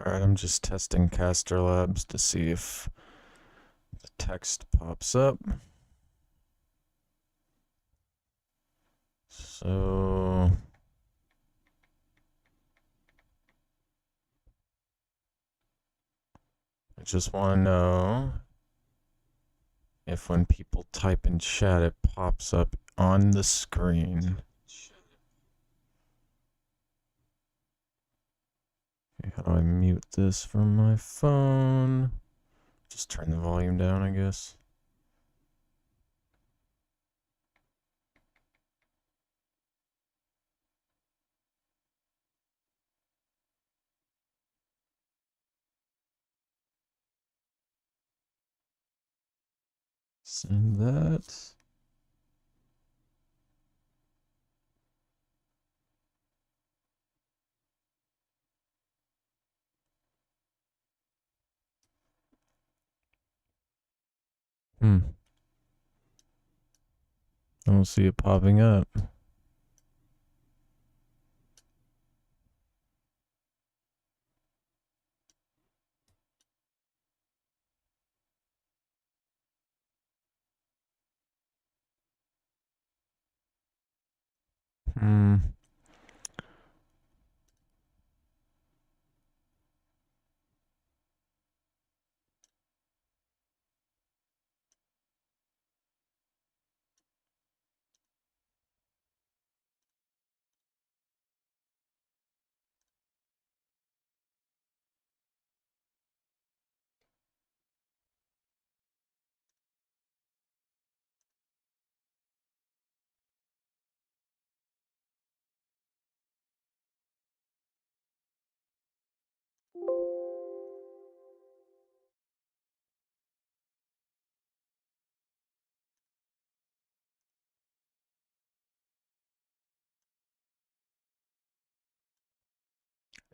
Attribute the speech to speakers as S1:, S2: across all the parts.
S1: Alright, I'm just testing casterlabs to see if the text pops up. So I just want to know if when people type in chat it pops up on the screen. Okay, how do I mute this from my phone? Just turn the volume down, I guess. Send that. I don't see it popping up.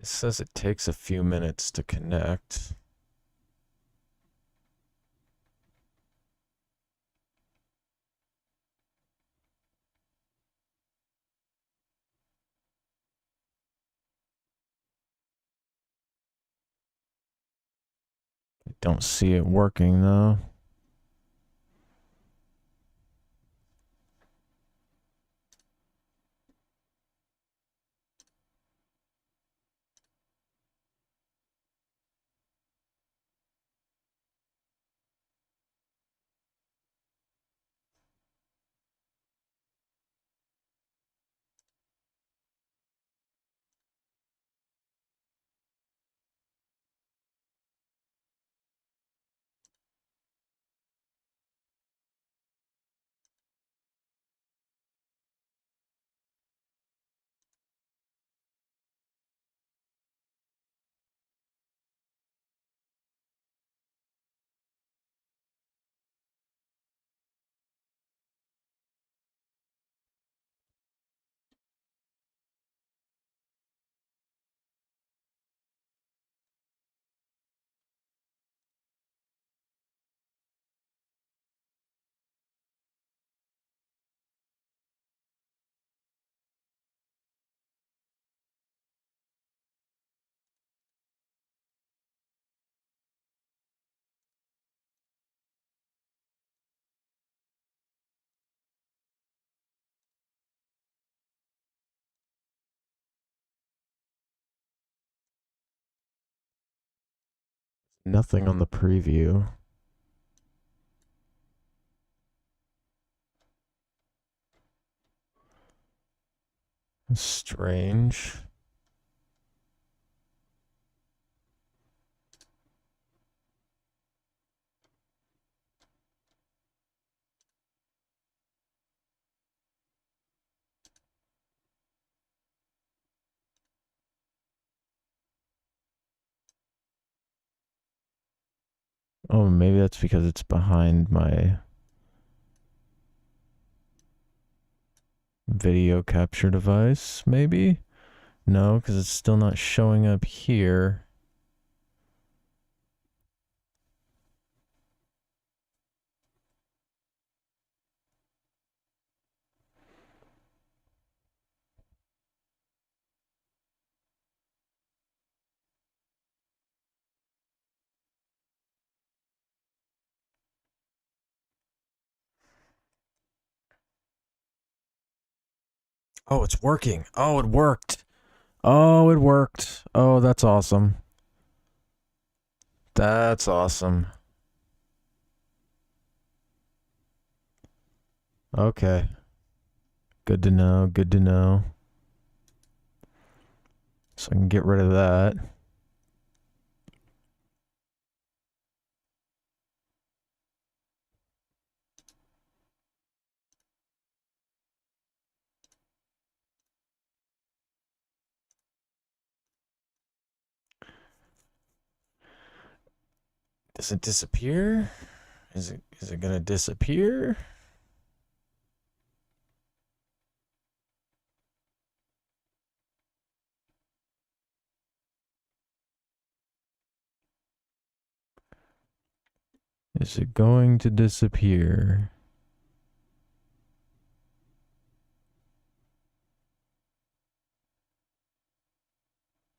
S1: It says it takes a few minutes to connect. I don't see it working though. Nothing on the preview. Strange. Oh, maybe that's because it's behind my video capture device, maybe? No, because it's still not showing up here. Oh, it's working. Oh, it worked. Oh, it worked. Oh, that's awesome. That's awesome. Okay. Good to know. Good to know. So I can get rid of that. Does it disappear? Is it gonna disappear? Is it going to disappear?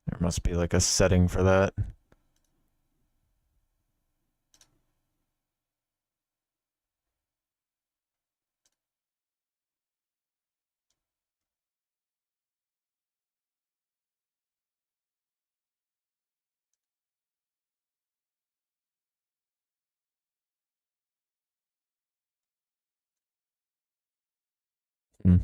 S1: There must be like a setting for that. Hmm.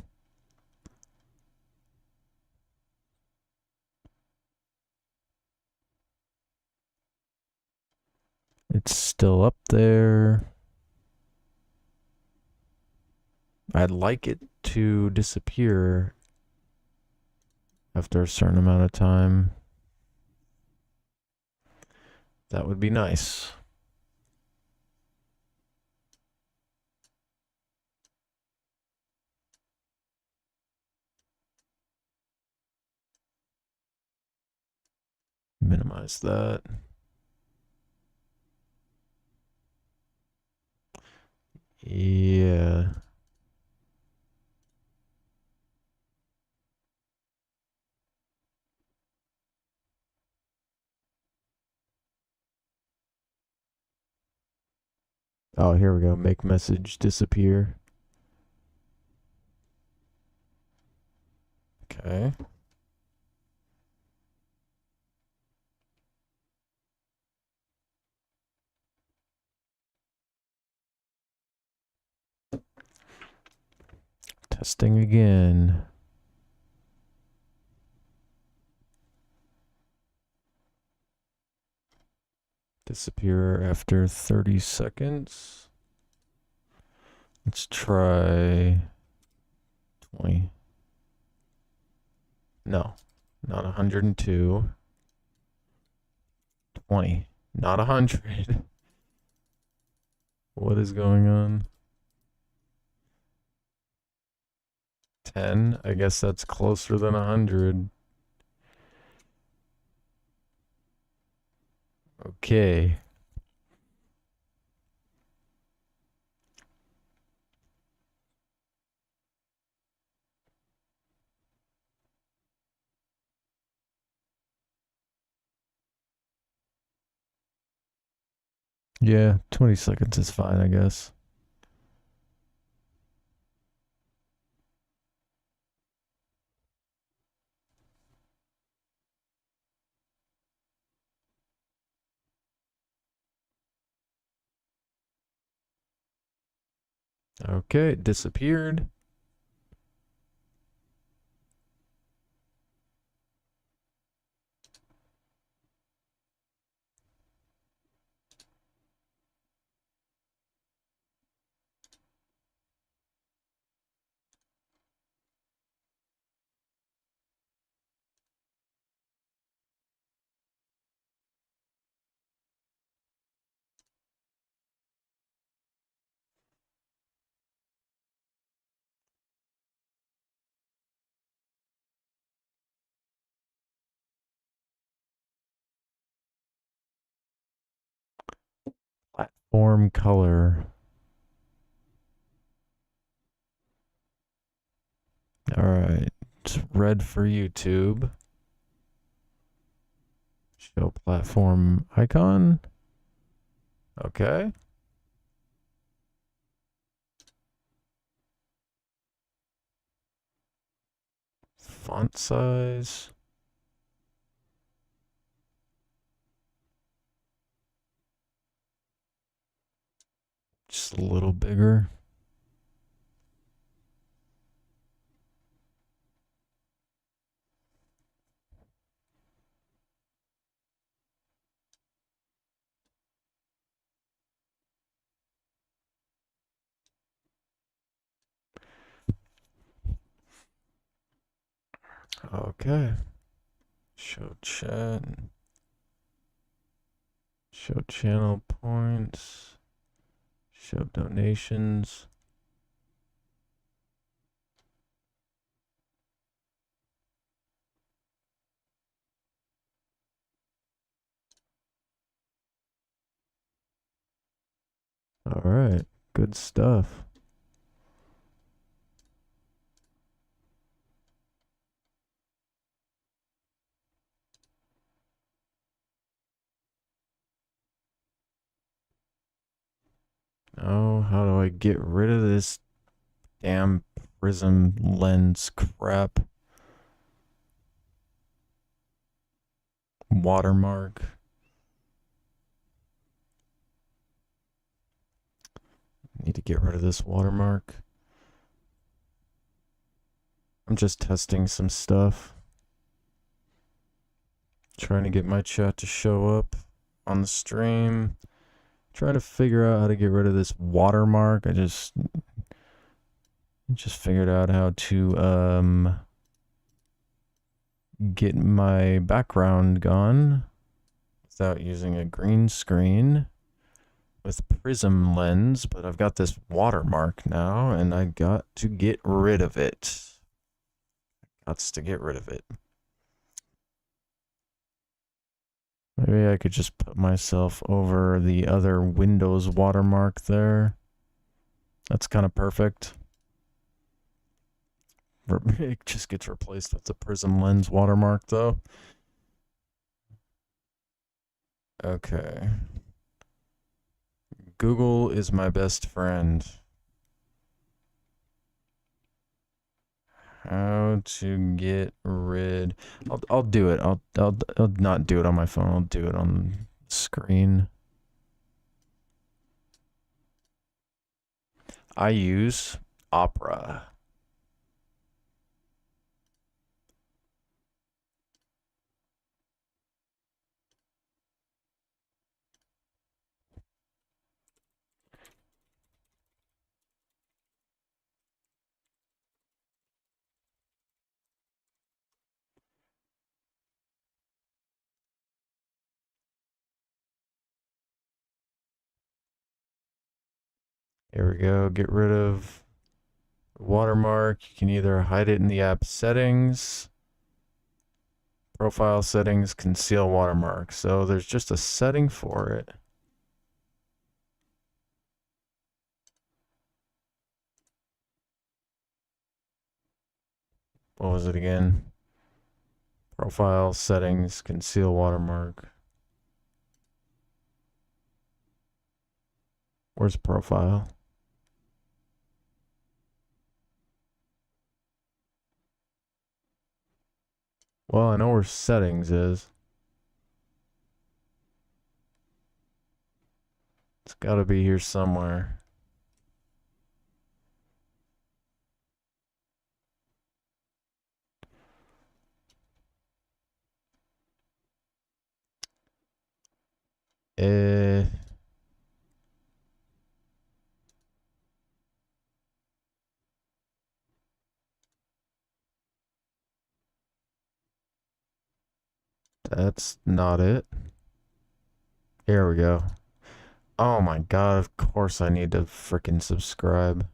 S1: It's still up there. I'd like it to disappear after a certain amount of time. That would be nice. Minimize that. Yeah. Oh, here we go. Make message disappear. Okay. Testing again. Disappear after 30 seconds. Let's try 20. No, not 102. 20, not 100. What is going on? 10. I guess that's closer than 100. Okay. Yeah, 20 seconds is fine, I guess. Okay, it disappeared. Platform color. All right. It's red for YouTube. Show platform icon. Okay. font size. Just a little bigger. Okay. Show chat. Show channel points. Show donations. All right. Good stuff. Oh, how do I get rid of this damn prism lens crap? Watermark. Need to get rid of this watermark. I'm just testing some stuff. Trying to get my chat to show up on the stream. Trying to figure out how to get rid of this watermark. I just figured out how to get my background gone without using a green screen with prism lens, but I've got this watermark now and I got to get rid of it. Gots to get rid of it. Maybe I could just put myself over the other Windows watermark there. That's kind of perfect. It just gets replaced with the prism lens watermark though. Okay. Google is my best friend. How to get rid? I'll do it. I'll not do it on my phone. I'll do it on screen. I use Opera. Here we go. Get rid of watermark. You can either hide it in the app settings, profile settings, conceal watermark. So there's just a setting for it. What was it again? Profile settings, conceal watermark. Where's profile? Well, I know where settings is. It's gotta be here somewhere. That's not it. Here we go. Oh my god, of course I need to freaking subscribe.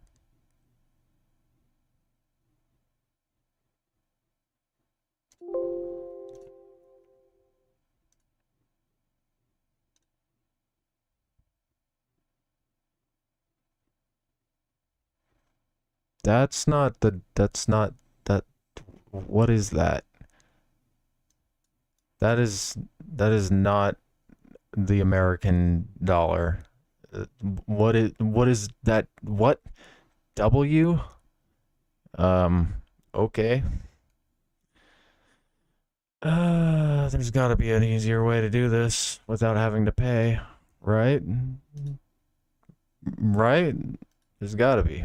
S1: That's not the, that's not, that, what is that? That is not the American dollar. What is that? What? W? Okay. There's gotta be an easier way to do this without having to pay, right? Right? There's gotta be.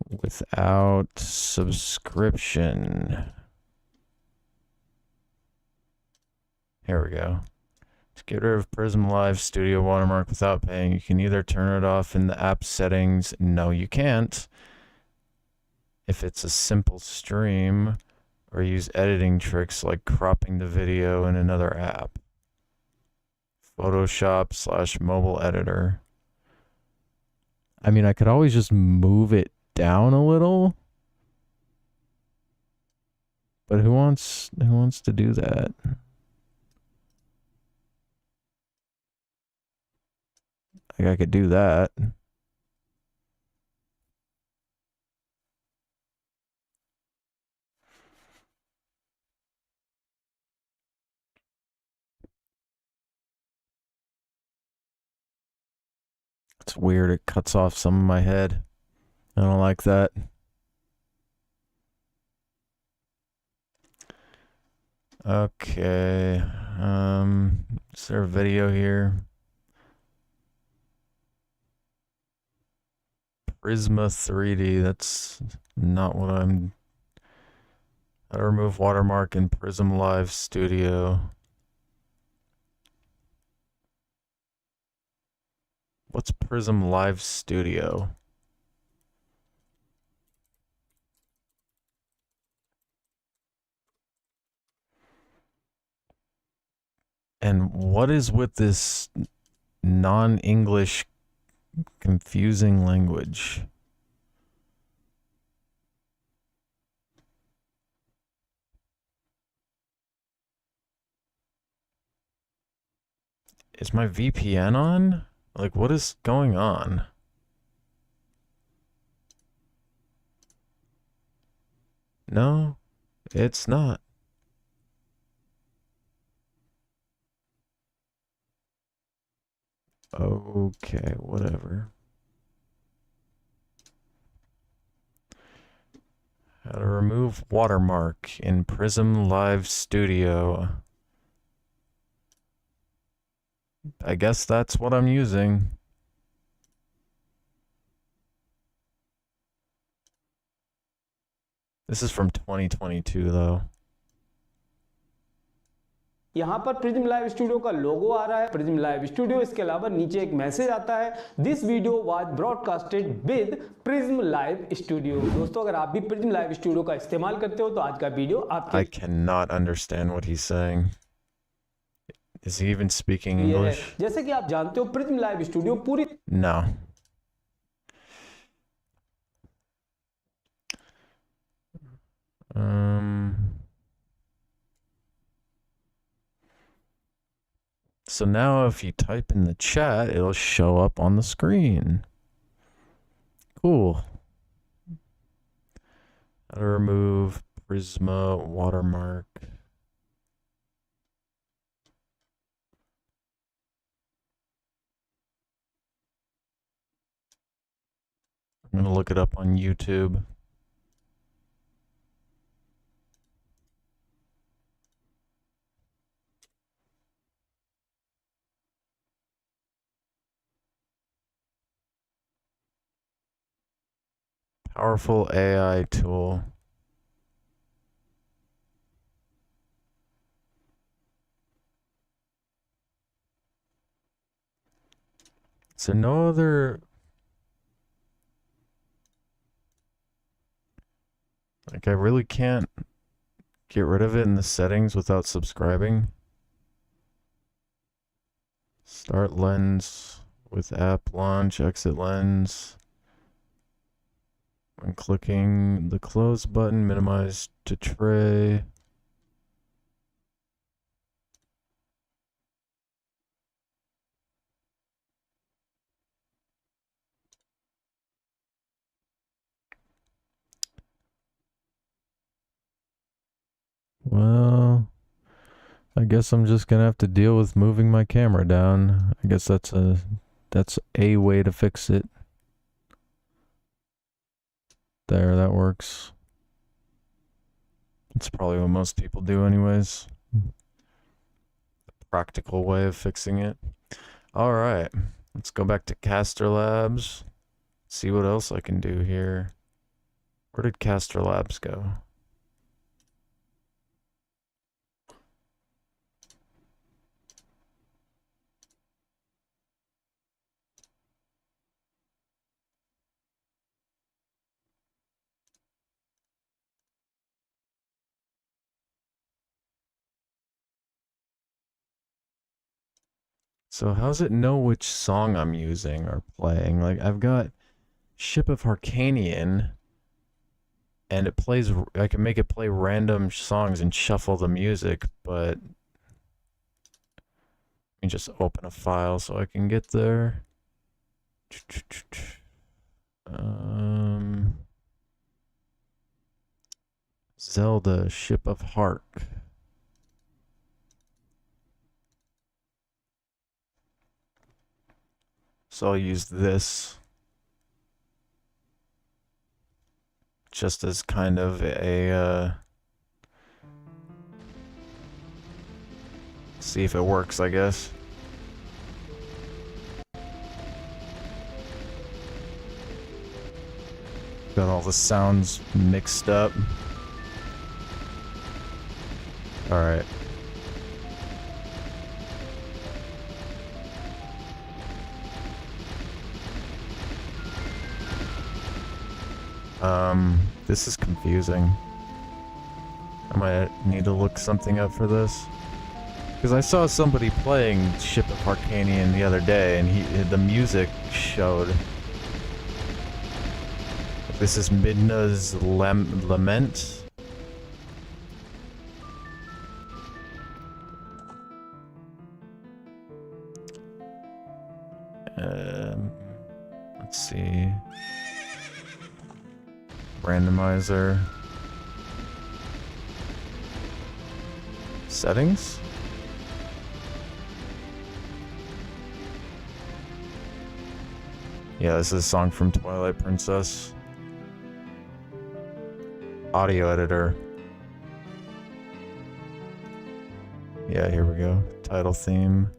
S1: Without subscription. Here we go. To get rid of Prism Live Studio watermark without paying, you can either turn it off in the app settings. No, you can't. If it's a simple stream, or use editing tricks like cropping the video in another app. Photoshop / mobile editor. I mean, I could always just move it down a little. But who wants to do that? Like, I could do that. It's weird. It cuts off some of my head. I don't like that. Okay. Is there a video here? Prisma 3D. That's not what I'm... How to remove watermark in Prism Live Studio. What's Prism Live Studio? And what is with this non-English confusing language? Is my VPN on? Like, what is going on? No, it's not. Okay, whatever. How to remove watermark in Prism Live Studio. I guess that's what I'm using. This is from 2022 though.
S2: यहाँ पर prism live studio का लोगो आ रहा है, prism live studio. इसके अलावा नीचे एक message आता है, this video was broadcasted with prism live studio. दोस्तों, अगर आप भी प्रिज्म लाइव स्टूडियो का इस्तेमाल करते हो तो आज का वीडियो आपके...
S1: I cannot understand what he's saying. Is he even speaking English?
S2: जैसे कि आप जानते हो, प्रिज्म लाइव स्टूडियो पूरी...
S1: No. So now if you type in the chat, it'll show up on the screen. Cool. How to remove Prisma watermark. I'm gonna look it up on YouTube. Powerful AI tool. So no other... Like, I really can't get rid of it in the settings without subscribing. Start lens with app launch, exit lens. When clicking the close button, minimize to tray. Well, I guess I'm just gonna have to deal with moving my camera down. I guess that's a way to fix it. There, that works. It's probably what most people do anyways. The practical way of fixing it. Alright, let's go back to casterlabs. See what else I can do here. Where did casterlabs go? So how's it know which song I'm using or playing? Like, I've got Ship of Harkanian, and it plays, I can make it play random songs and shuffle the music, but let me just open a file so I can get there. Zelda, Ship of Hark. So I'll use this just as kind of a, see if it works, I guess. Got all the sounds mixed up. Alright. This is confusing. I might need to look something up for this. Because I saw somebody playing Ship of Harkanian the other day, and the music showed. This is Midna's Lament. Let's see. Randomizer. Settings? Yeah, this is a song from Twilight Princess. Audio editor. Yeah, here we go. Title theme.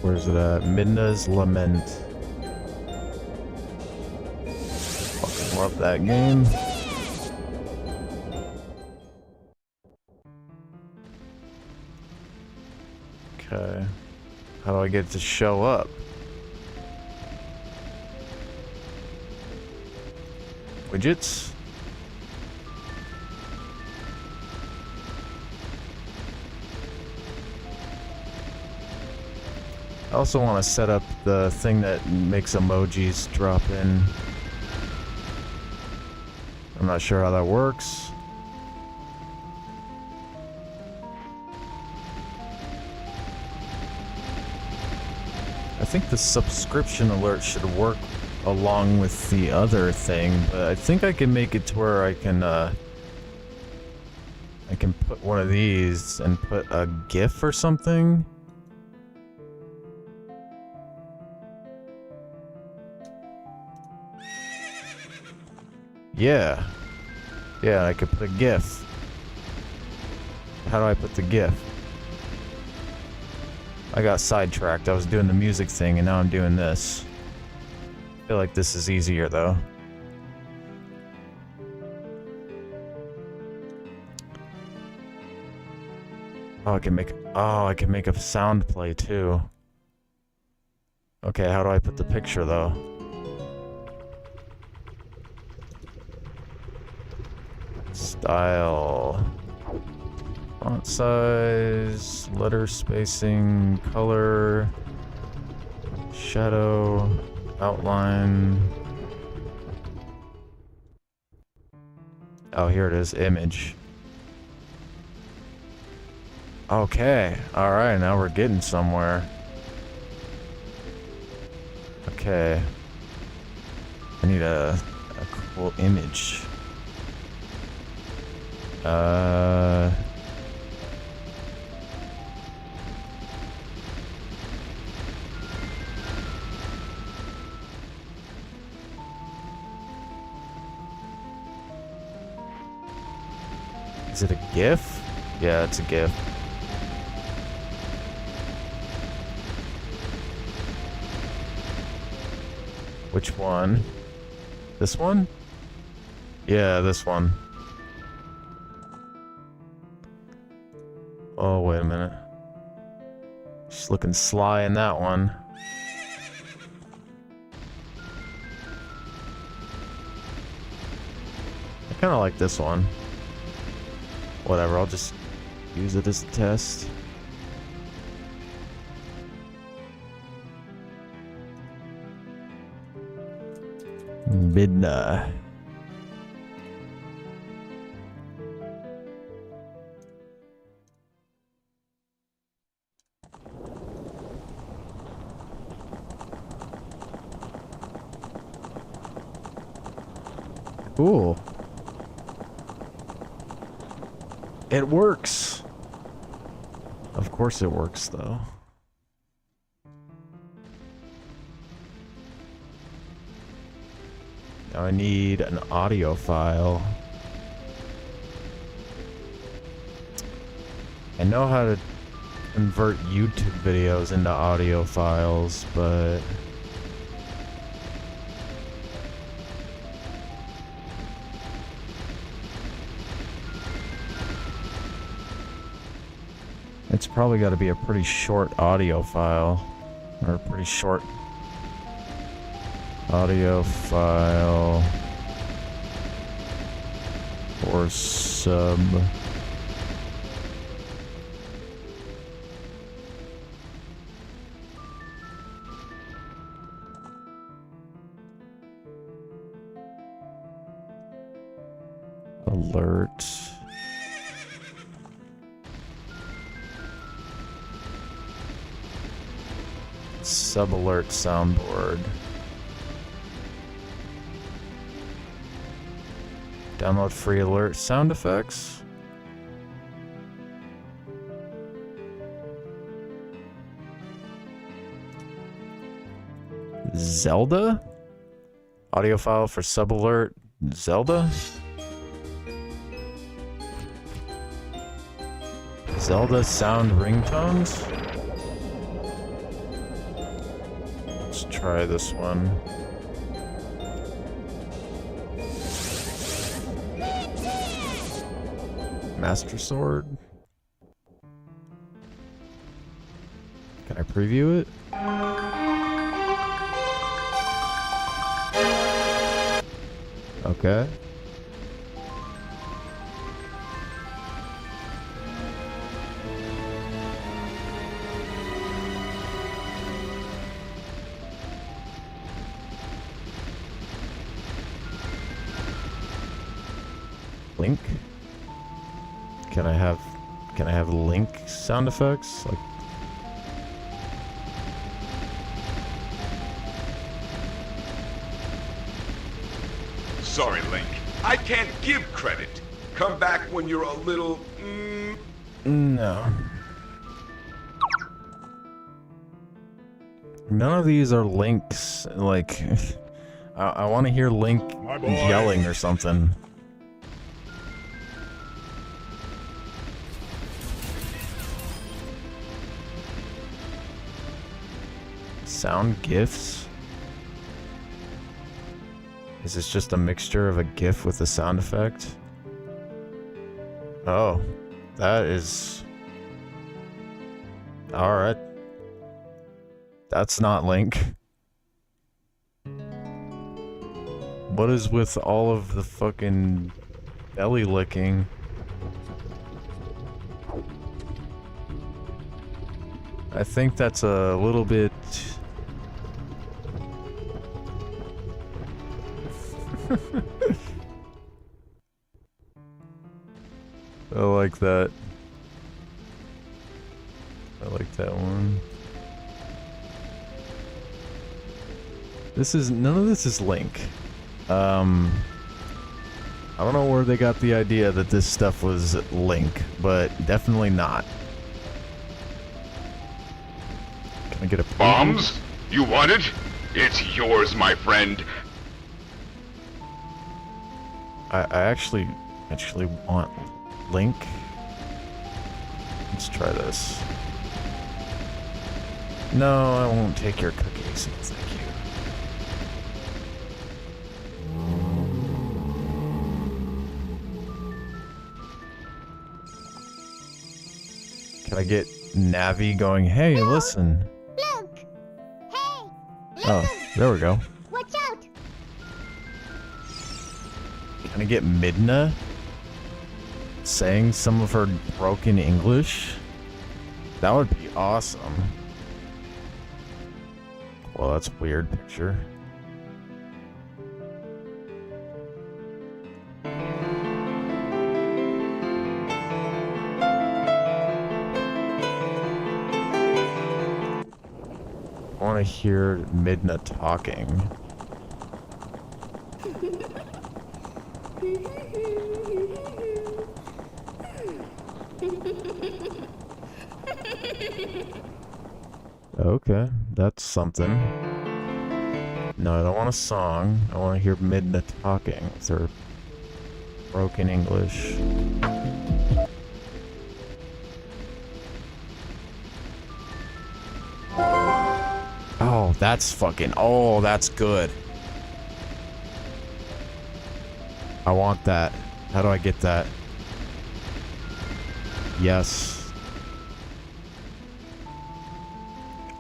S1: Where's it at? Midna's Lament. Fucking love that game. Okay. How do I get it to show up? Widgets? I also want to set up the thing that makes emojis drop in. I'm not sure how that works. I think the subscription alert should work along with the other thing, but I think I can make it to where I can put one of these and put a GIF or something. Yeah. Yeah, I could put a GIF. How do I put the GIF? I got sidetracked. I was doing the music thing and now I'm doing this. I feel like this is easier though. Oh, I can make a sound play too. Okay, how do I put the picture though? Style. Font size, letter spacing, color, shadow, outline. Oh, here it is, image. Okay, alright, now we're getting somewhere. Okay. I need a cool image. Is it a GIF? Yeah, it's a GIF. Which one? This one? Yeah, this one. Oh, wait a minute. She's looking sly in that one. I kind of like this one. Whatever, I'll just use it as a test. Midnight. Cool. It works. Of course it works, though. Now I need an audio file. I know how to convert YouTube videos into audio files, but it's probably got to be a pretty short audio file, or a pretty short audio file or sub. Alert. Sub alert soundboard. Download free alert sound effects. Zelda? Audio file for sub alert Zelda? Zelda sound ringtones? Let's try this one. Master Sword? Can I preview it? Okay. Link? Can I have Link sound effects? Like,
S3: Sorry, Link. I can't give credit. Come back when you're a little...
S1: no. None of these are Links. Like, I want to hear Link yelling or something. Sound GIFs? Is this just a mixture of a GIF with a sound effect? Oh, that is... Alright. That's not Link. What is with all of the fucking belly licking? I think that's a little bit... I like that. I like that one. This is... None of this is Link. I don't know where they got the idea that this stuff was Link, but definitely not. Can I get a preview?
S3: Bombs? You want it? It's yours, my friend.
S1: I actually want Link. Let's try this. No, I won't take your cookies. Thank you. Can I get Navi going, hey, listen.
S4: Look! Hey!
S1: Oh, there we go.
S4: Watch out!
S1: Can I get Midna saying some of her broken English? That would be awesome. Well, that's a weird picture. I want to hear Midna talking. Okay, that's something. No, I don't want a song. I want to hear Midna talking with her broken English. Oh, that's fucking... Oh, that's good. I want that. How do I get that? Yes.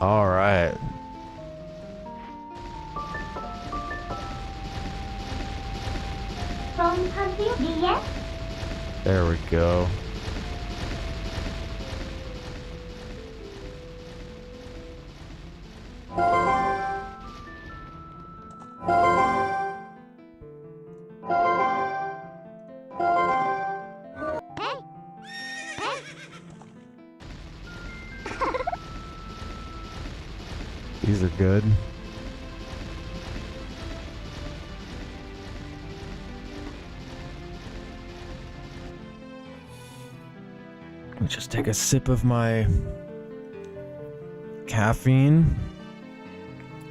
S1: Alright.
S4: From country DS?
S1: There we go. These are good. Let me just take a sip of my caffeine.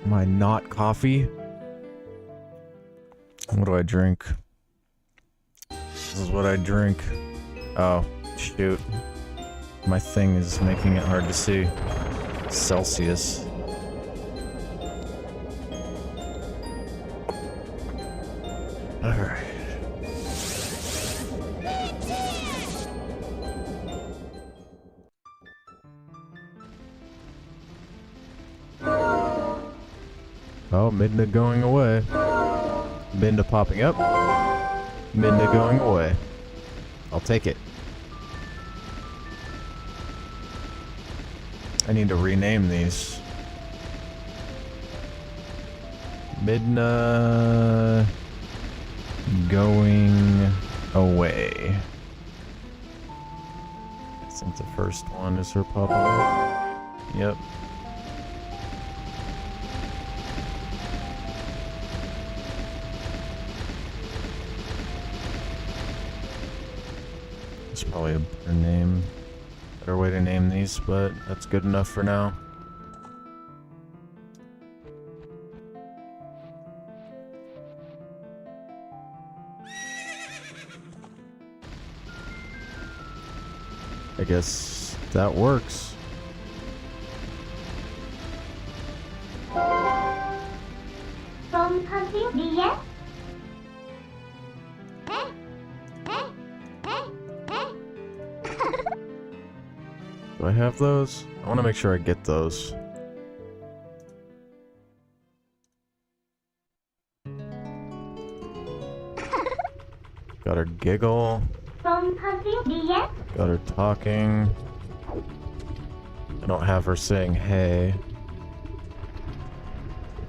S1: My not coffee. What do I drink? This is what I drink. Oh, shoot. My thing is making it hard to see. Celsius. Alright. Oh, Midna going away. Midna popping up. Midna going away. I'll take it. I need to rename these. Midna going away. I think the first one is her popping up. Yep. It's probably a better name. Better way to name these, but that's good enough for now. I guess that works.
S4: From country DS?
S1: Do I have those? I want to make sure I get those. Got her giggle.
S4: From country DS?
S1: Got her talking. I don't have her saying hey.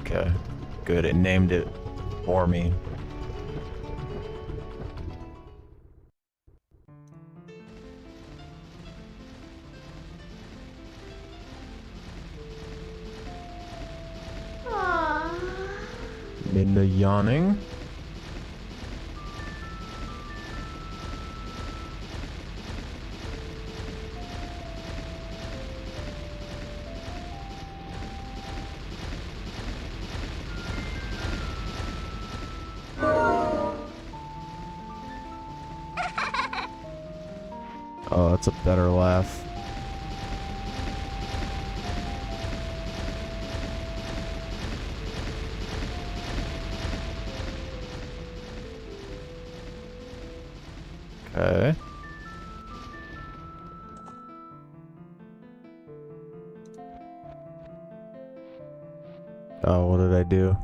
S1: Okay, good. It named it for me. Midna yawning. Oh, that's a better laugh. Okay. Oh, what did I do?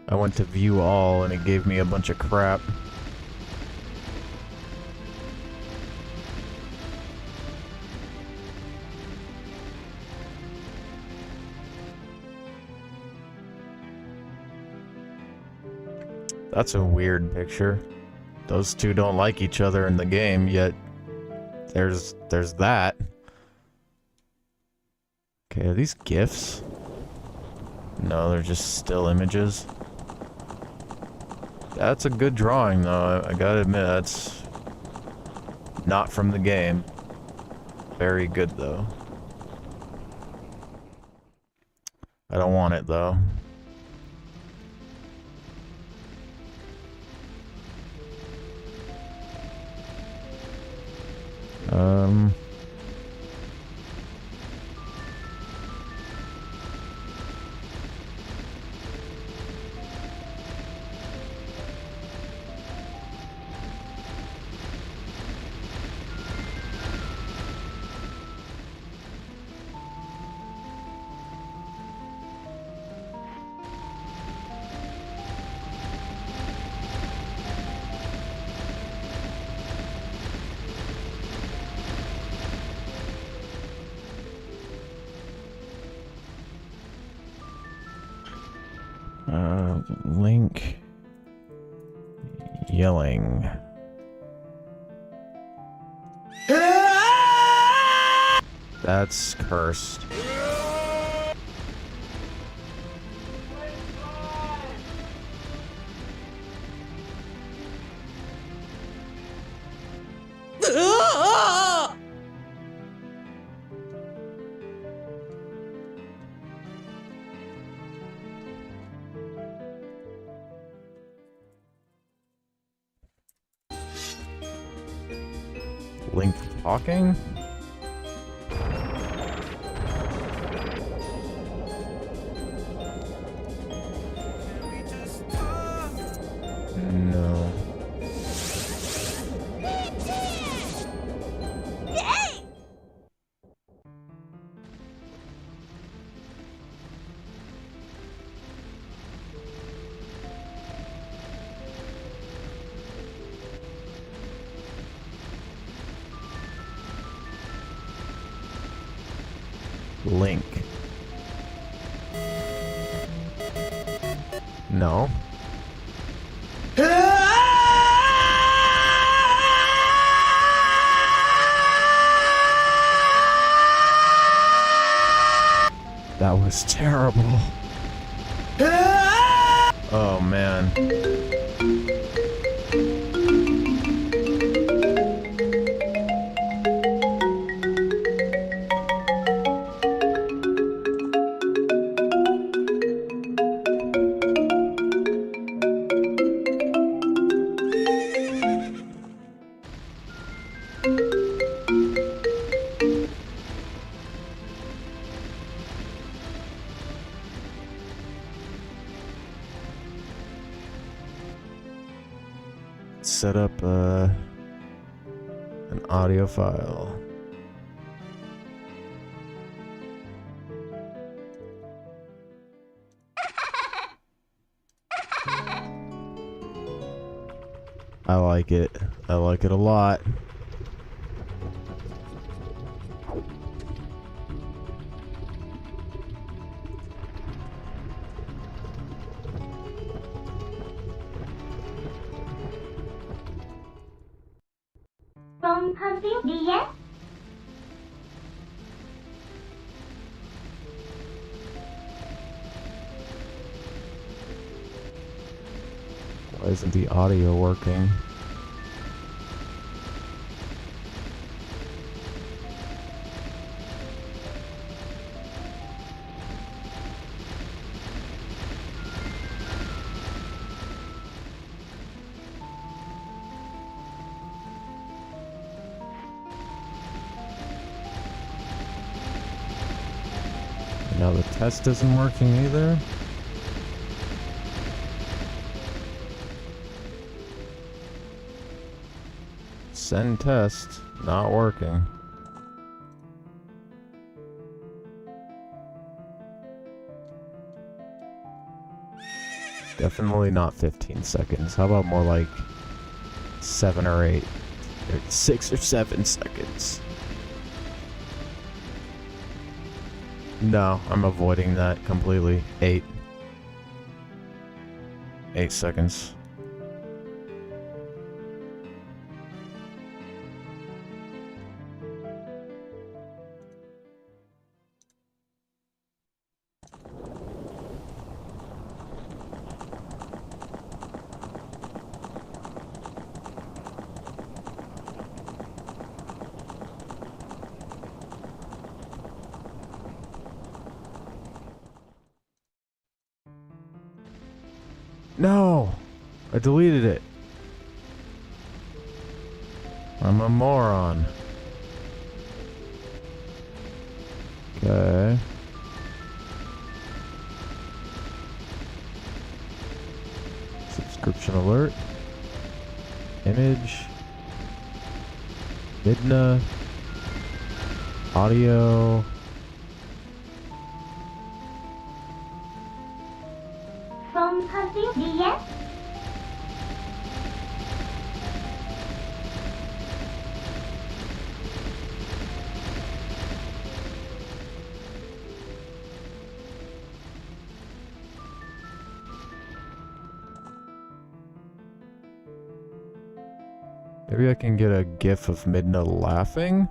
S1: I went to view all and it gave me a bunch of crap. That's a weird picture. Those two don't like each other in the game, yet there's that. Okay, are these GIFs? No, they're just still images. That's a good drawing, though. I gotta admit, that's not from the game. Very good, though. I don't want it, though. Link yelling. That's cursed. Link talking? No. Link. No. That was terrible. Oh man. Set up an audio file. I like it. I like it a lot.
S4: From Hunting DS.
S1: Why isn't the audio working? Test isn't working either. Send test, not working. Definitely not 15 seconds. How about more like 7 or 8? Or 6 or 7 seconds. No, I'm avoiding that completely. 8. 8 seconds. No! I deleted it. I'm a moron. Okay. Subscription alert. Image. Midna. Audio.
S4: Phone confused, yes?
S1: Maybe I can get a gif of Midna laughing?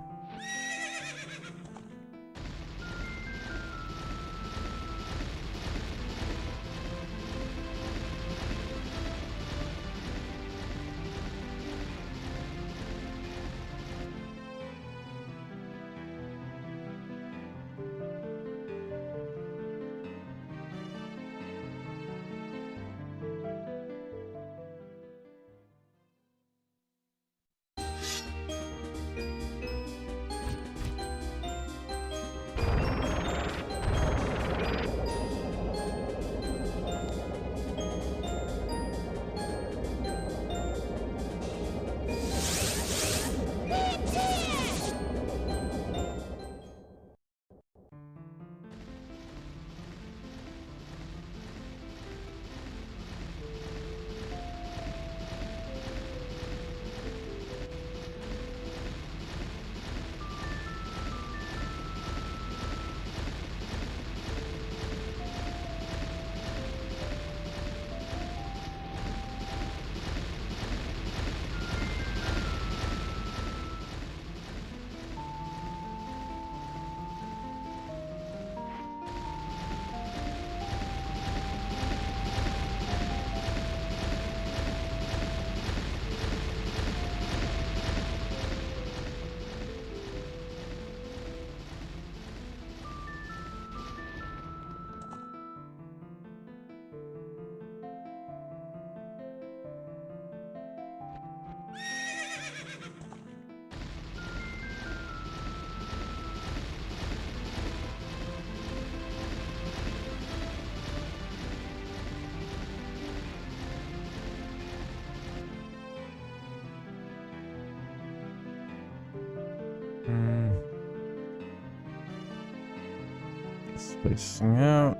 S1: Spacing out.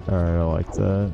S1: Alright, I like that.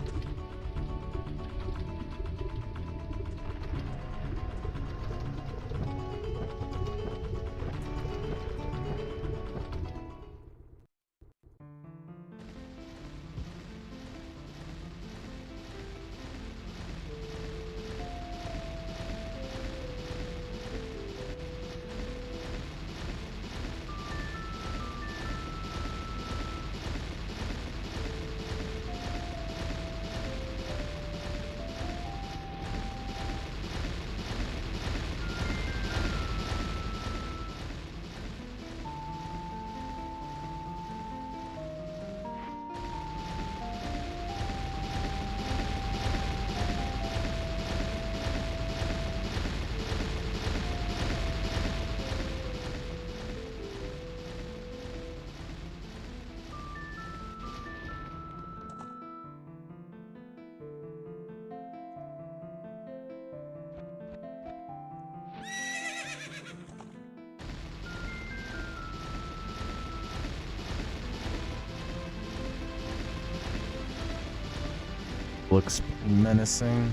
S1: looks menacing.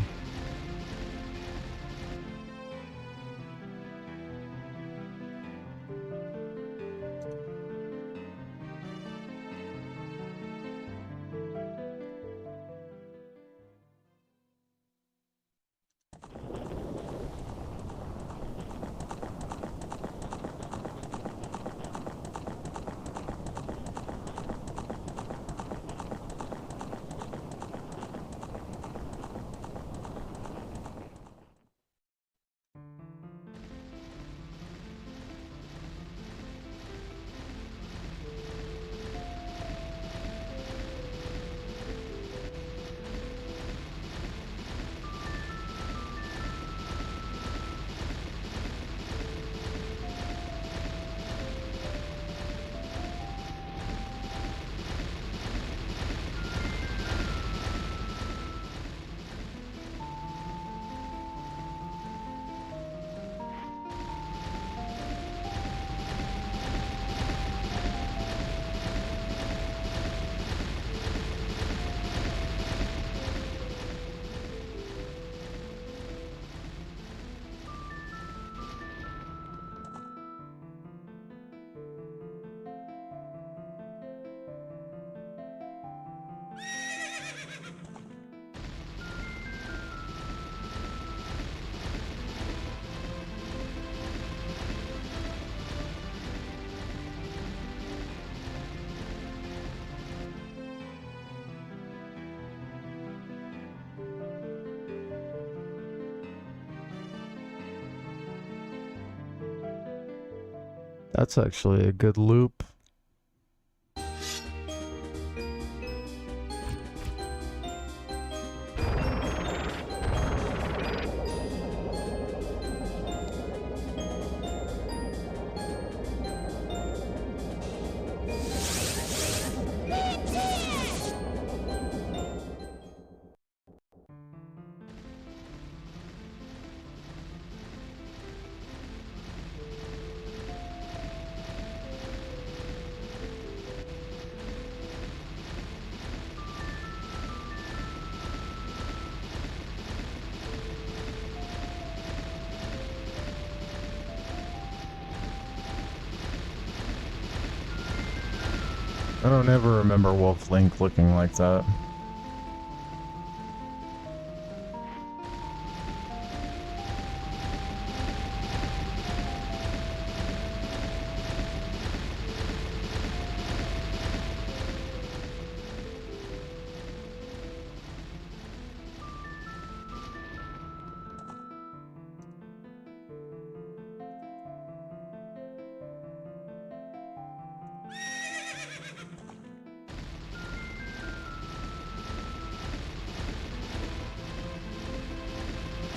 S1: That's actually a good loop. I don't ever remember Wolf Link looking like that.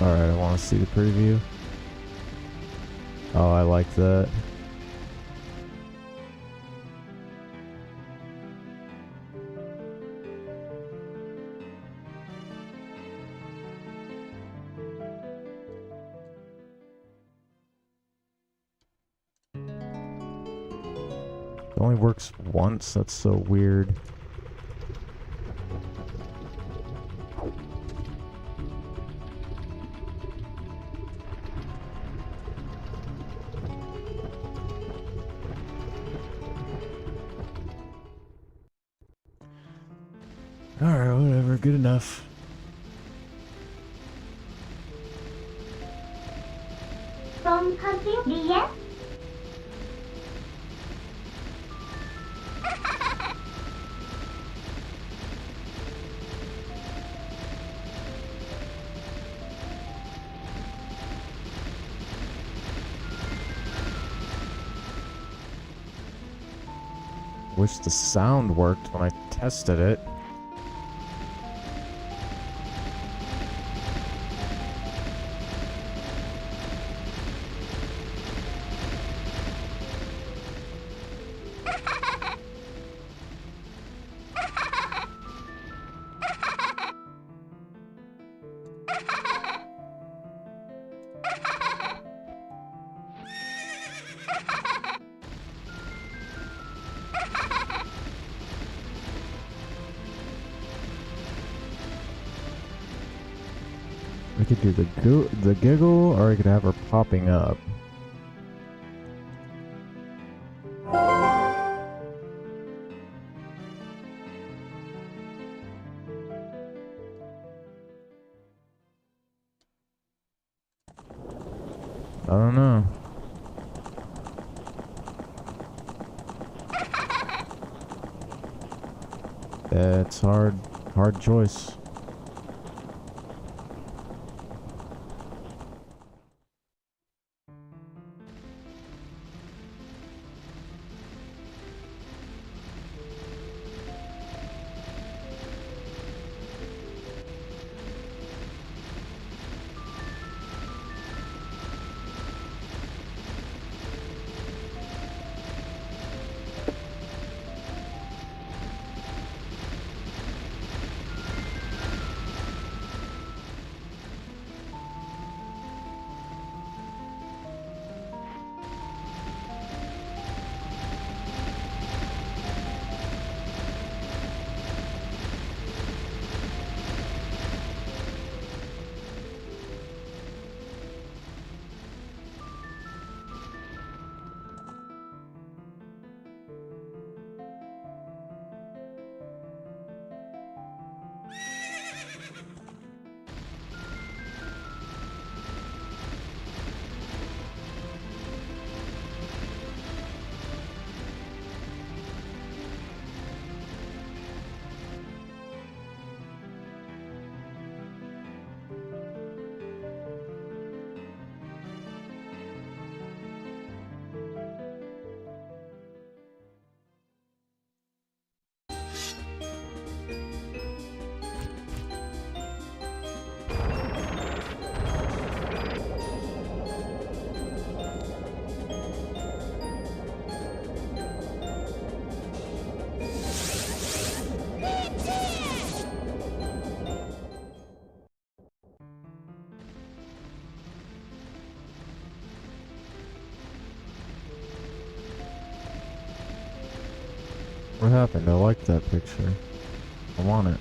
S1: Alright, I want to see the preview. Oh, I like that. It only works once, that's so weird. Alright, whatever, good enough.
S4: From country DS.
S1: Wish the sound worked when I tested it. could do the giggle, or I could have her popping up. I don't know. That's hard choice. What happened? I like that picture. I want it.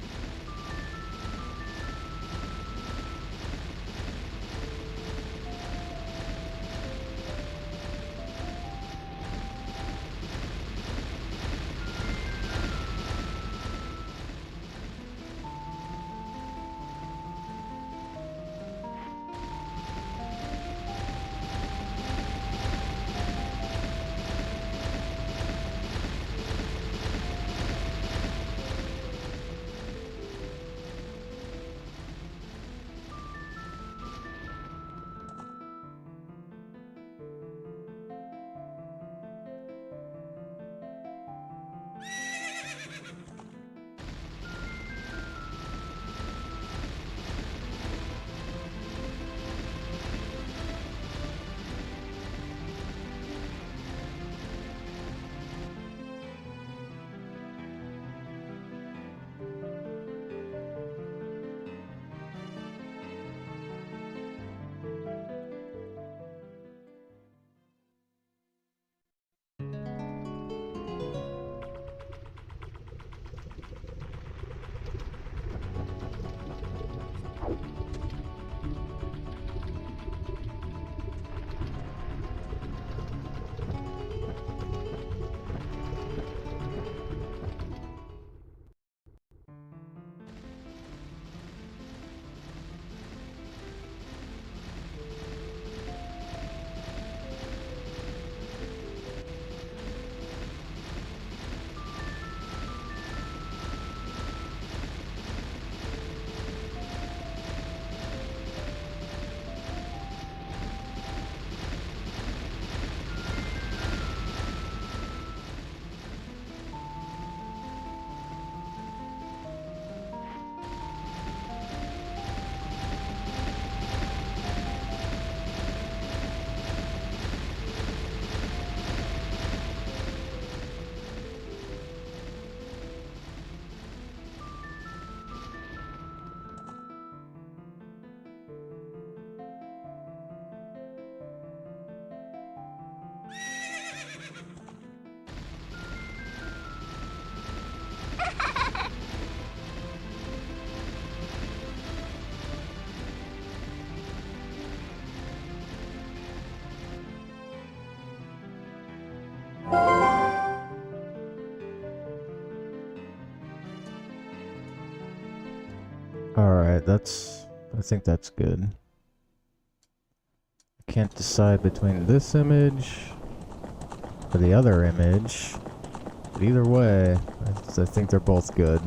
S1: Alright, I think that's good. I can't decide between this image or the other image. But either way, I think they're both good.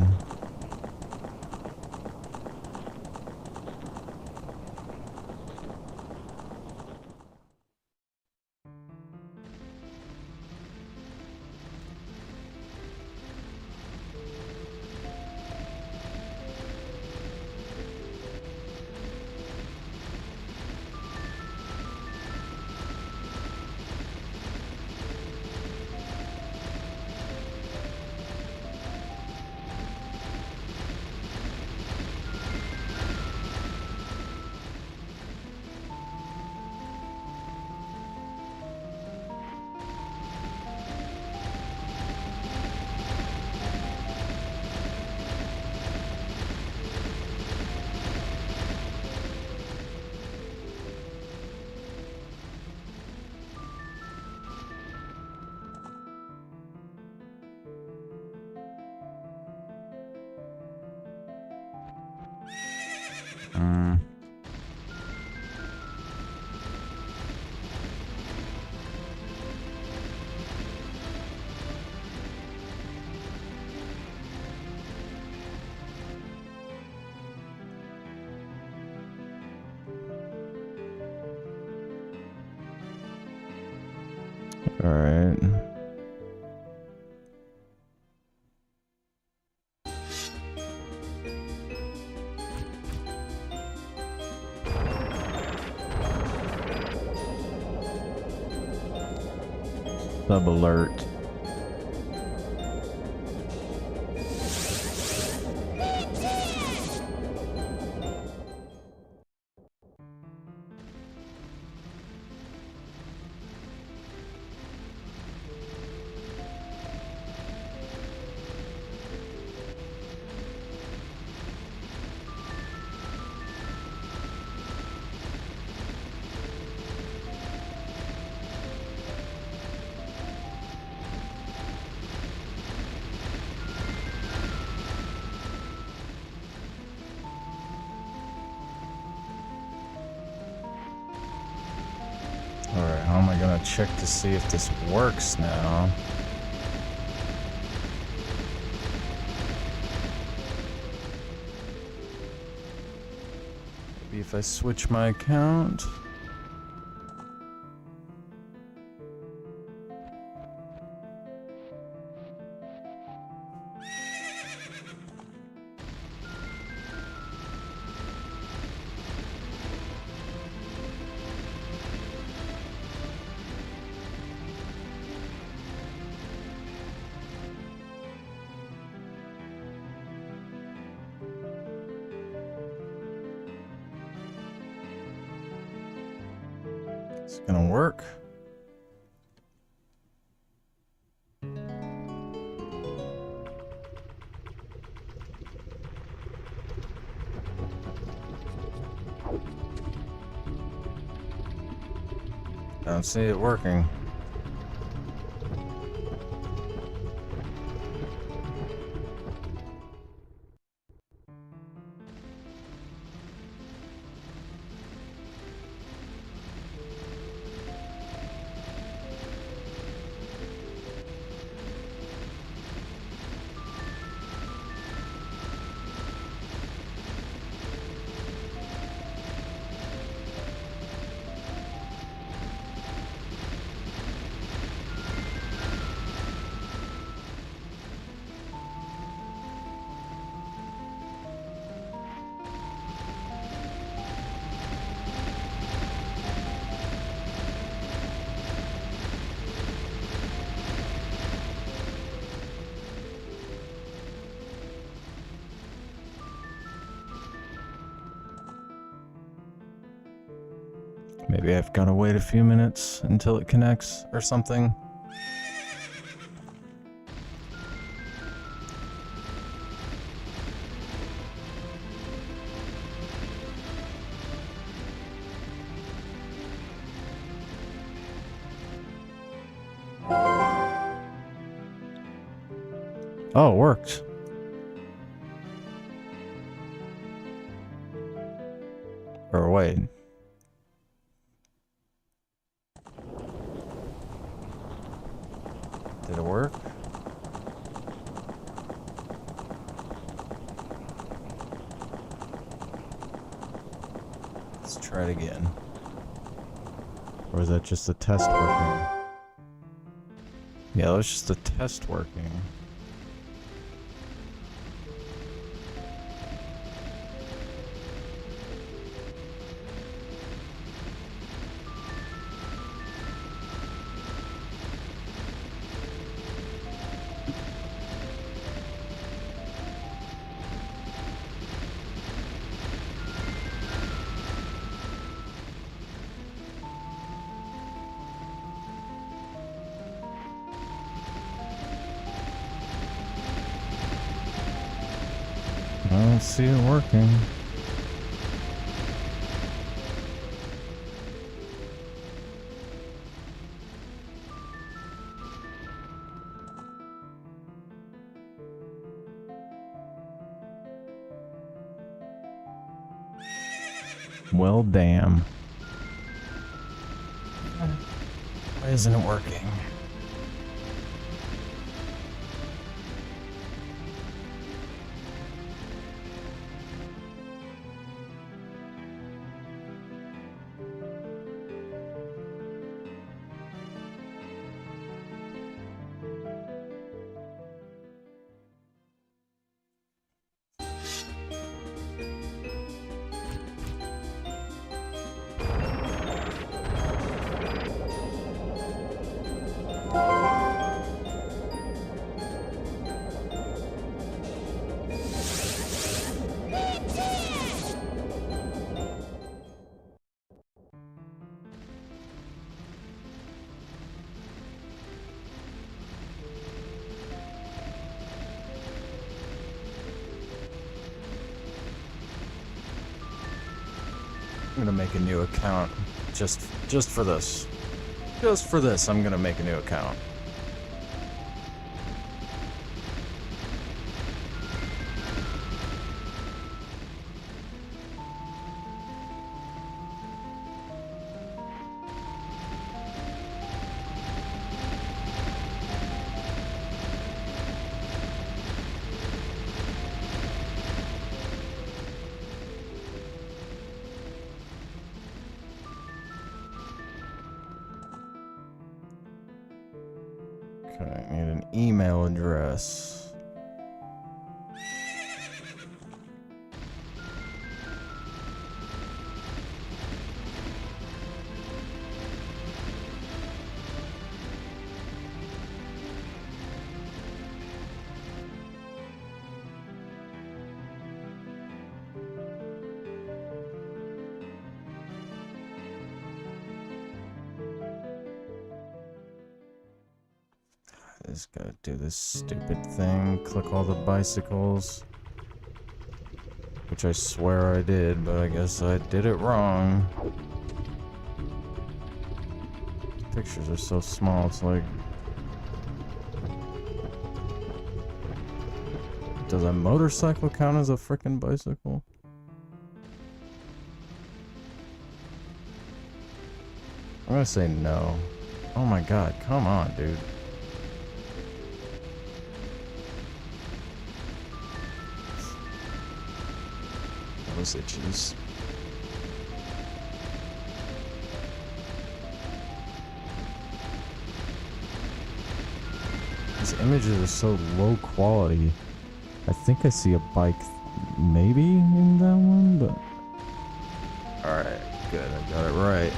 S1: Alright. Sub alert. Alright, how am I gonna check to see if this works now? Maybe if I switch my account? It's gonna work. I don't see it working. Maybe I've got to wait a few minutes until it connects or something. Oh, it worked. Or wait. Did it work? Let's try it again. Or is that just the test working? Yeah, that was just the test working. I don't see it working. Well, damn. Why isn't it working? I'm gonna make a new account just for this. Just for this, I'm gonna make a new account. Okay, I need an email address. I just gotta do this stupid thing, click all the bicycles. Which I swear I did, but I guess I did it wrong. Pictures are so small, it's like... Does a motorcycle count as a frickin' bicycle? I'm gonna say no. Oh my god, come on, dude. Those itches. These images are so low quality. I think I see a bike maybe in that one, but... Alright, good, I got it right.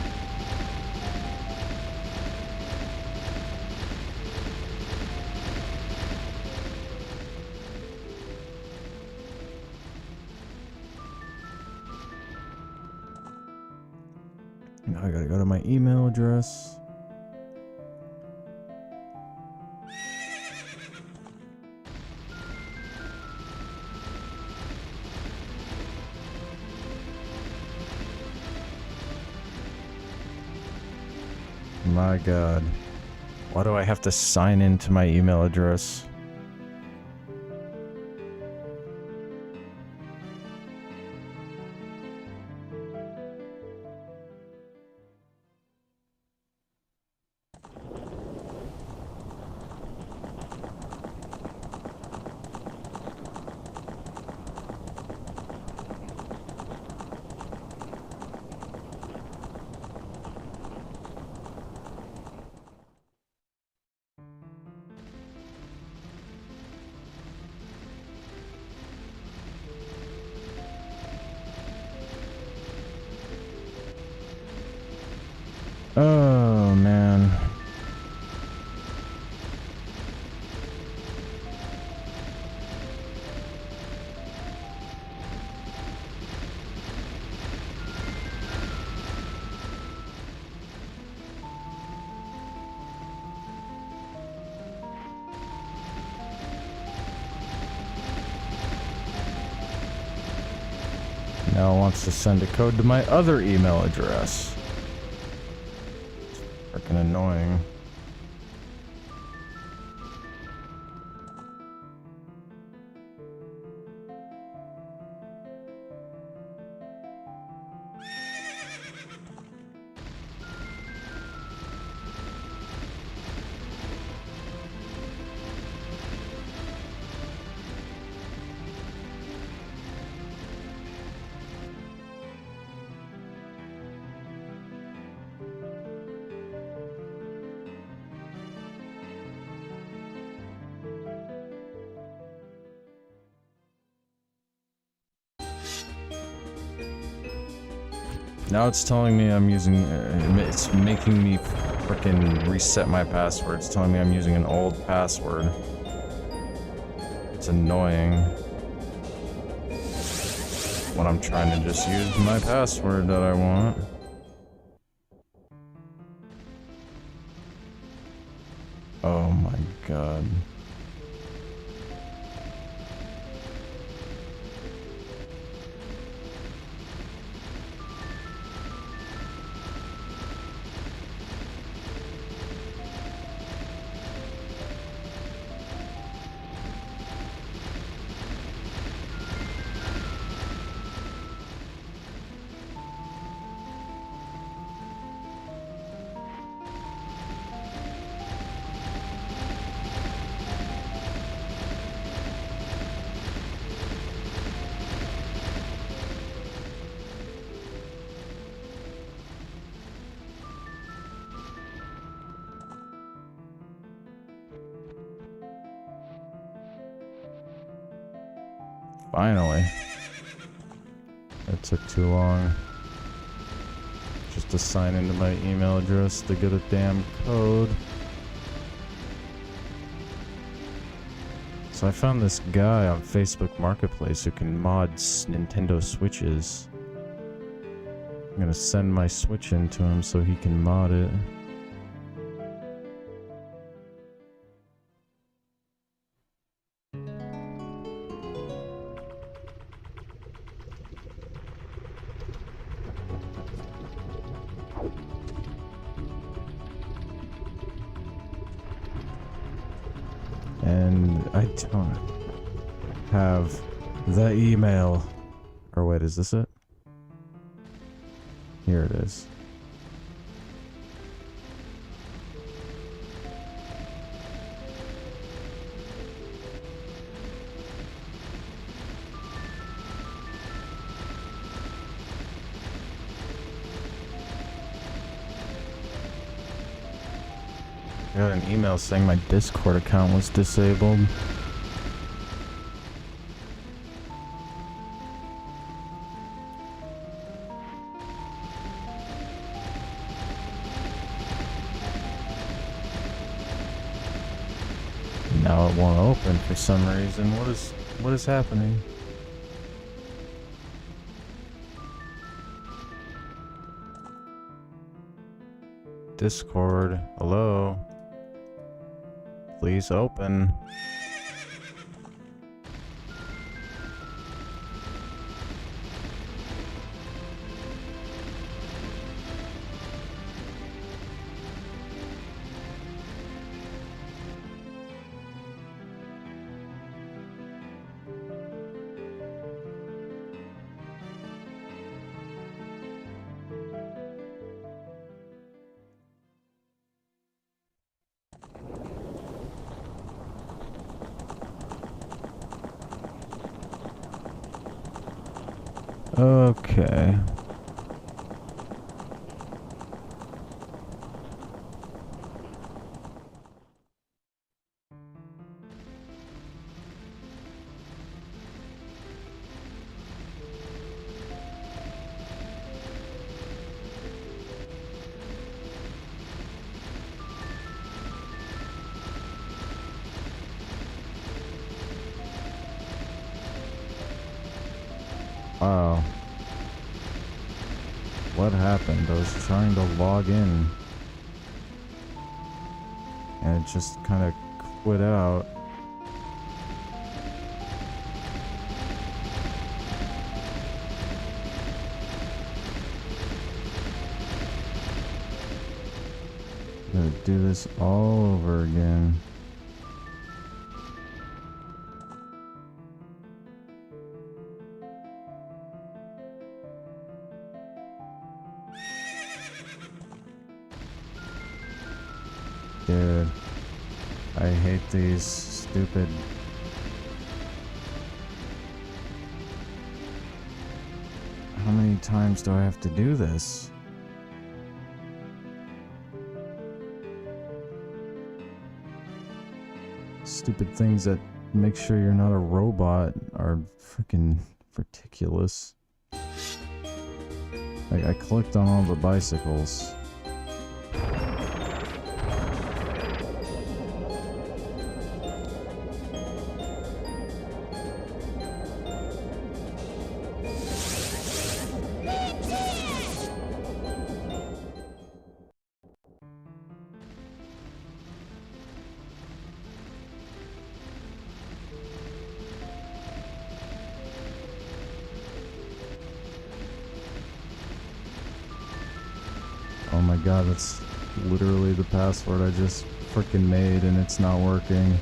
S1: Now I gotta go to my email address. My god. Why do I have to sign into my email address? Oh, man. Now it wants to send a code to my other email address. Freaking annoying. Now it's telling me I'm using, it's making me frickin' reset my password. It's telling me I'm using an old password. It's annoying. When I'm trying to just use my password that I want. Oh my god. Finally. That took too long. Just to sign into my email address to get a damn code. So I found this guy on Facebook Marketplace who can mod Nintendo Switches. I'm gonna send my Switch in to him so he can mod it. And I don't have the email. Or wait, is this it? Here it is. I got an email saying my Discord account was disabled. Now it won't open for some reason. What is happening? Discord, hello? Please open. Okay. Wow. What happened? I was trying to log in. And it just kind of quit out. Gotta do this all over again. Dude, I hate these stupid... How many times do I have to do this? Stupid things that make sure you're not a robot are freaking ridiculous. Like, I clicked on all the bicycles. Oh my god, that's literally the password I just freaking made and it's not working.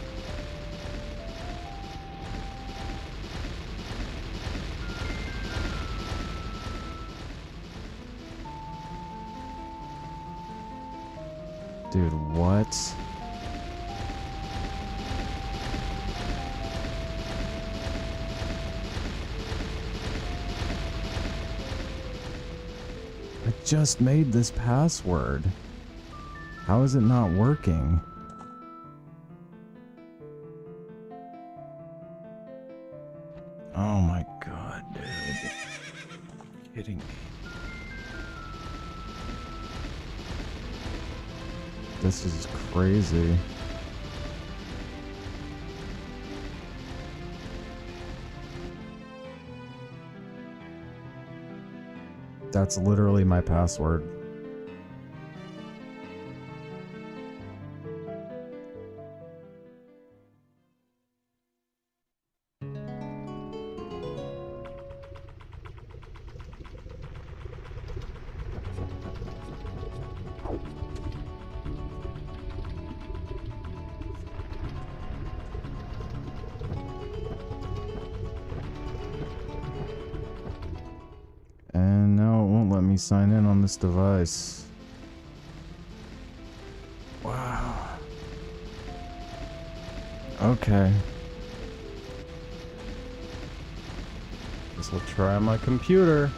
S1: Dude, what? I just made this password. How is it not working? Oh my god, dude. You're kidding me. This is crazy. That's literally my password. And now it won't let me sign in on this device. Wow. Okay. Guess we'll try on my computer.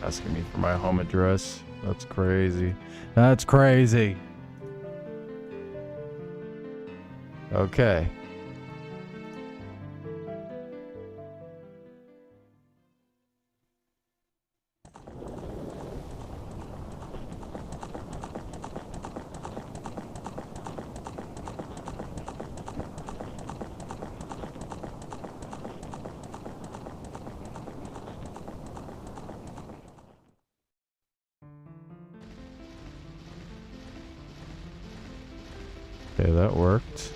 S1: Asking me for my home address. That's crazy. That's crazy. Okay. Okay, that worked.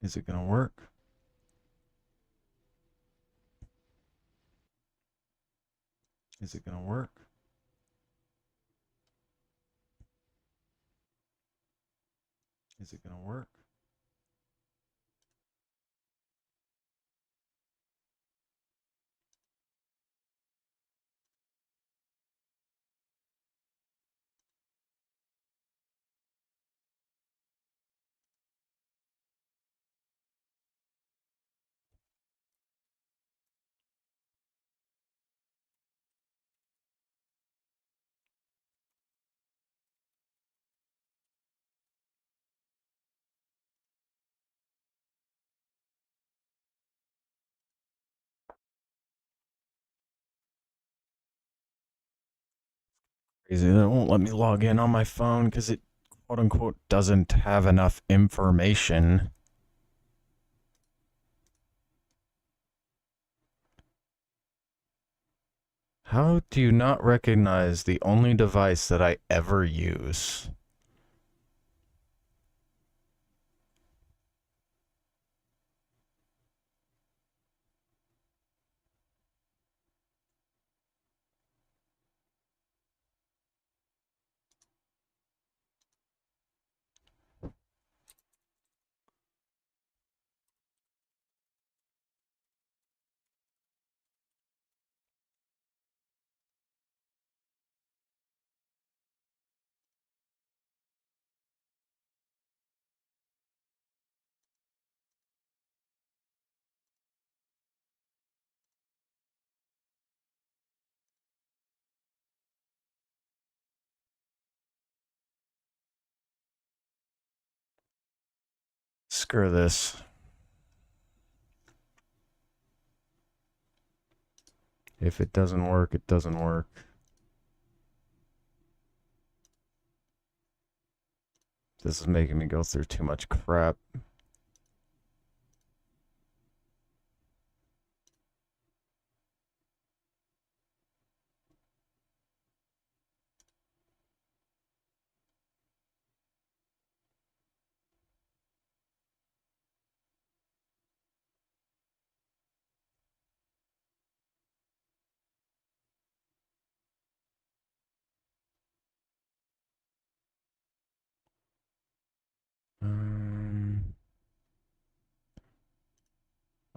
S1: Is it gonna work? Is it gonna work? Is it gonna work? Crazy. It won't let me log in on my phone because it quote unquote doesn't have enough information. How do you not recognize the only device that I ever use? Screw this. If it doesn't work, it doesn't work. This is making me go through too much crap.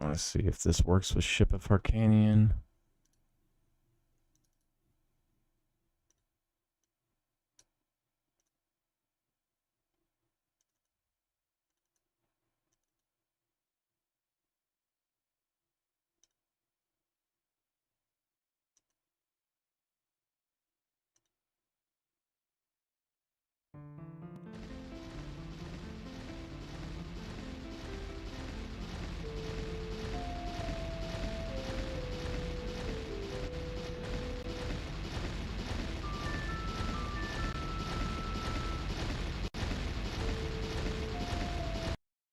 S1: I want to see if this works with Ship of Harkanian.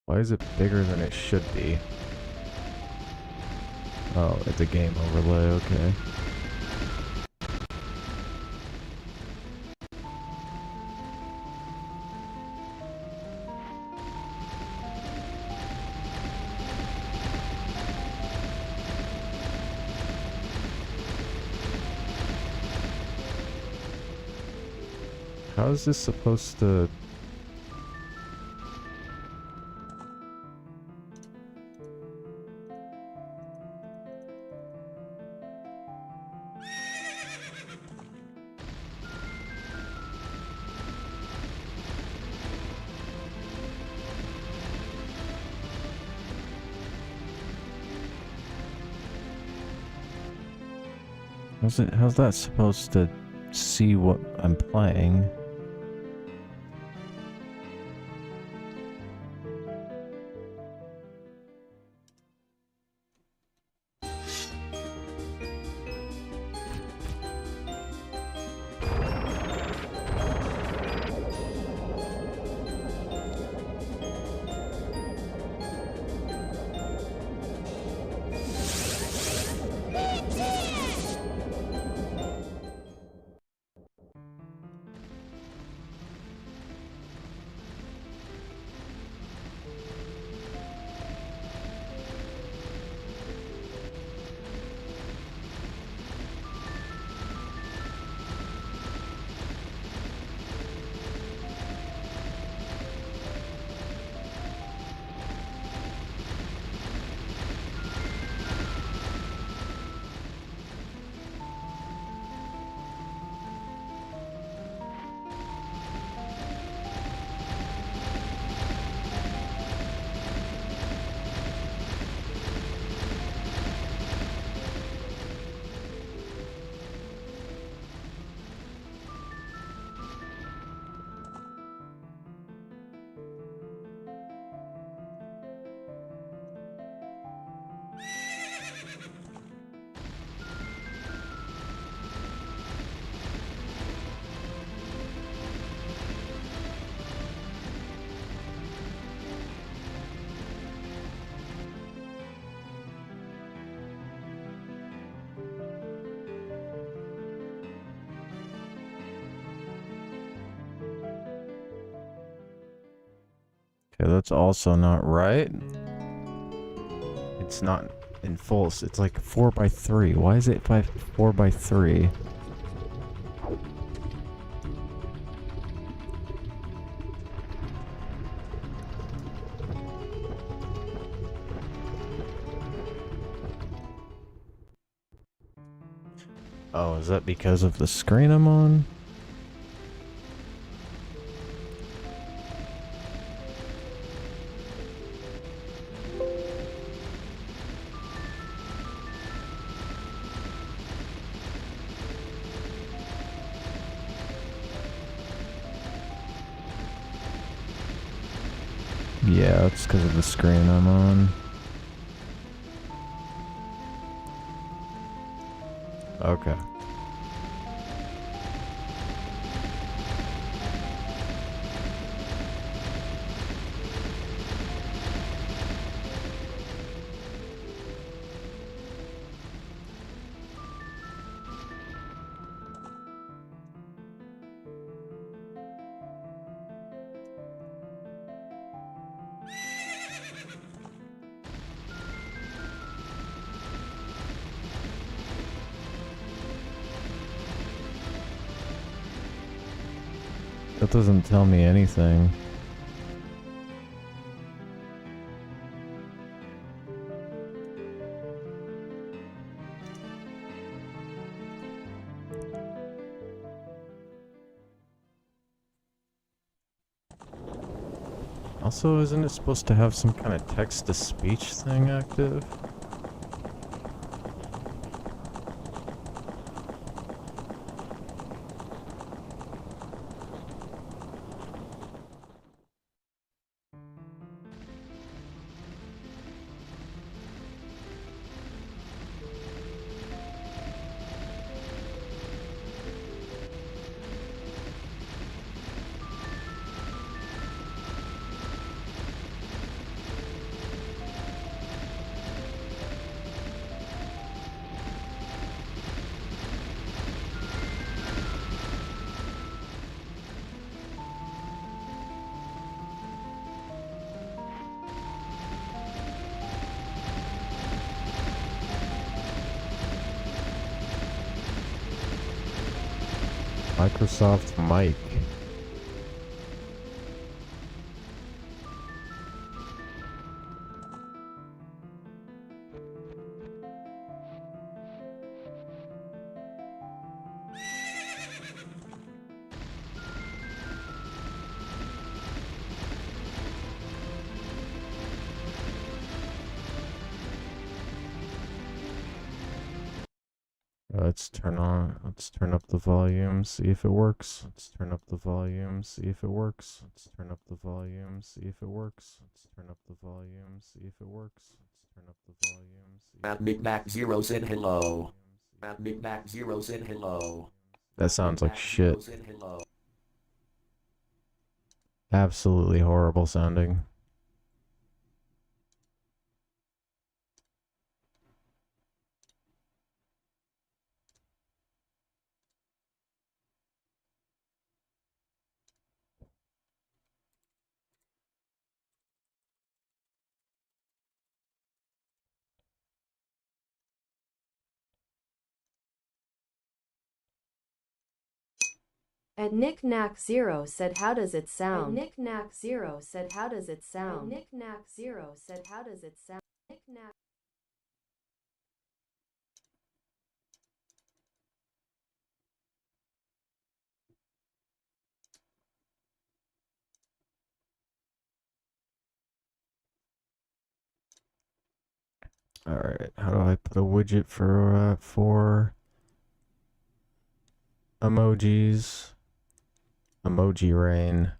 S1: Why is it bigger than it should be? Oh, it's a game overlay, okay. How is this supposed to... How's that supposed to see what I'm playing? Okay, that's also not right. It's not in full. It's like 4 by 3. Why is it 4 by 3? Oh, is that because of the screen I'm on? Yeah, it's because of the screen I'm on. Okay. That doesn't tell me anything. Also, isn't it supposed to have some kind of text-to-speech thing active? Microsoft Mic. Let's turn up the volume, see if it works. Let's turn up the volume, see if it works. Let's turn up the volume, see if it works. Let's turn up the volume, see if it works. Let's turn up the volume, see if it works.
S5: Mac Zero said hello. Mac Zero said hello.
S1: That sounds like shit.
S5: Said hello.
S1: Absolutely horrible sounding.
S6: And Nick Knack Zero said, "How does it sound?" And Nick Knack Zero said, "How does it sound?" And Nick Knack Zero said, "How does it sound?" Nick Knack.
S1: Alright, how do I put a widget for emojis? Emoji rain.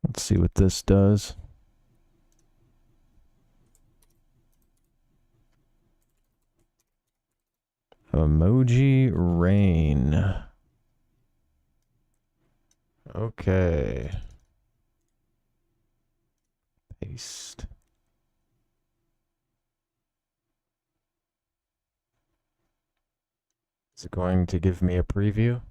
S1: Let's see what this does. Emoji rain. Okay. Paste. Is it going to give me a preview?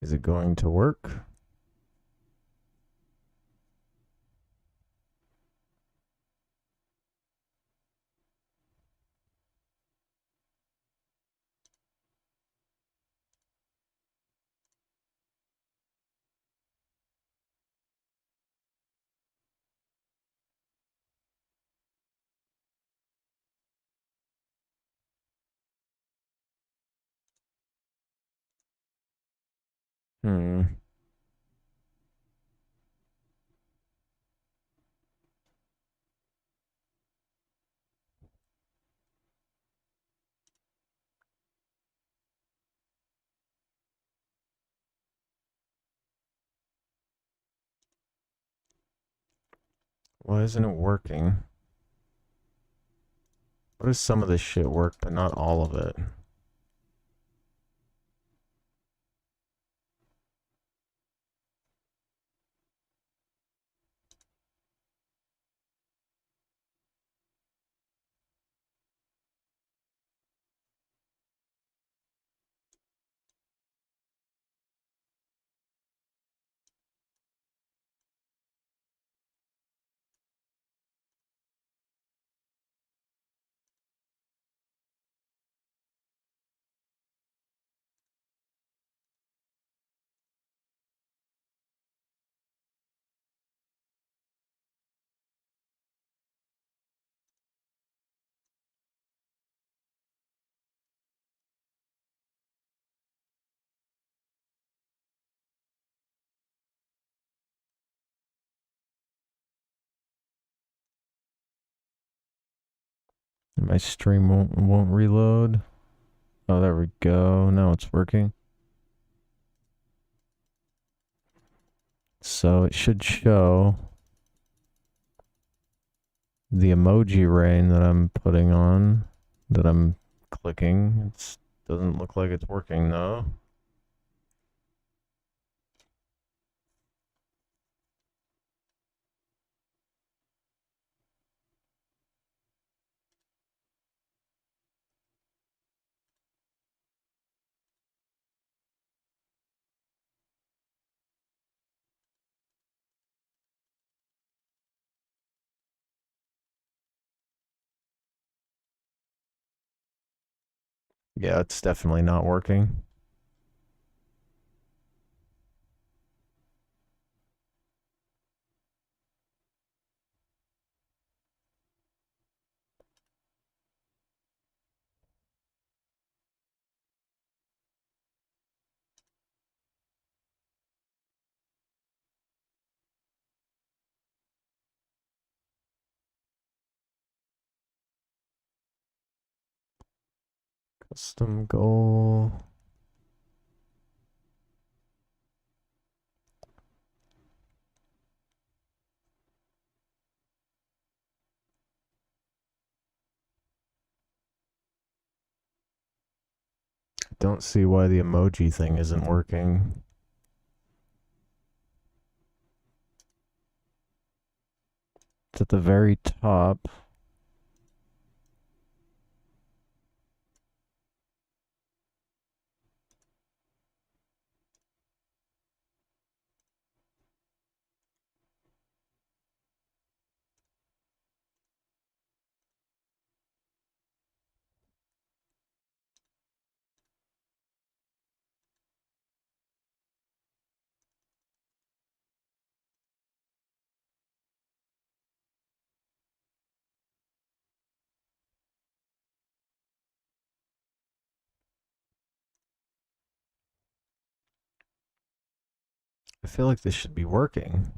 S1: Is it going to work? Hmm. Why isn't it working? What does some of this shit work, but not all of it? My stream won't reload. Oh, there we go. Now it's working. So it should show the emoji rain that I'm putting on, that I'm clicking. It doesn't look like it's working though. Yeah, it's definitely not working. Custom goal. Don't see why the emoji thing isn't working. It's at the very top. I feel like this should be working.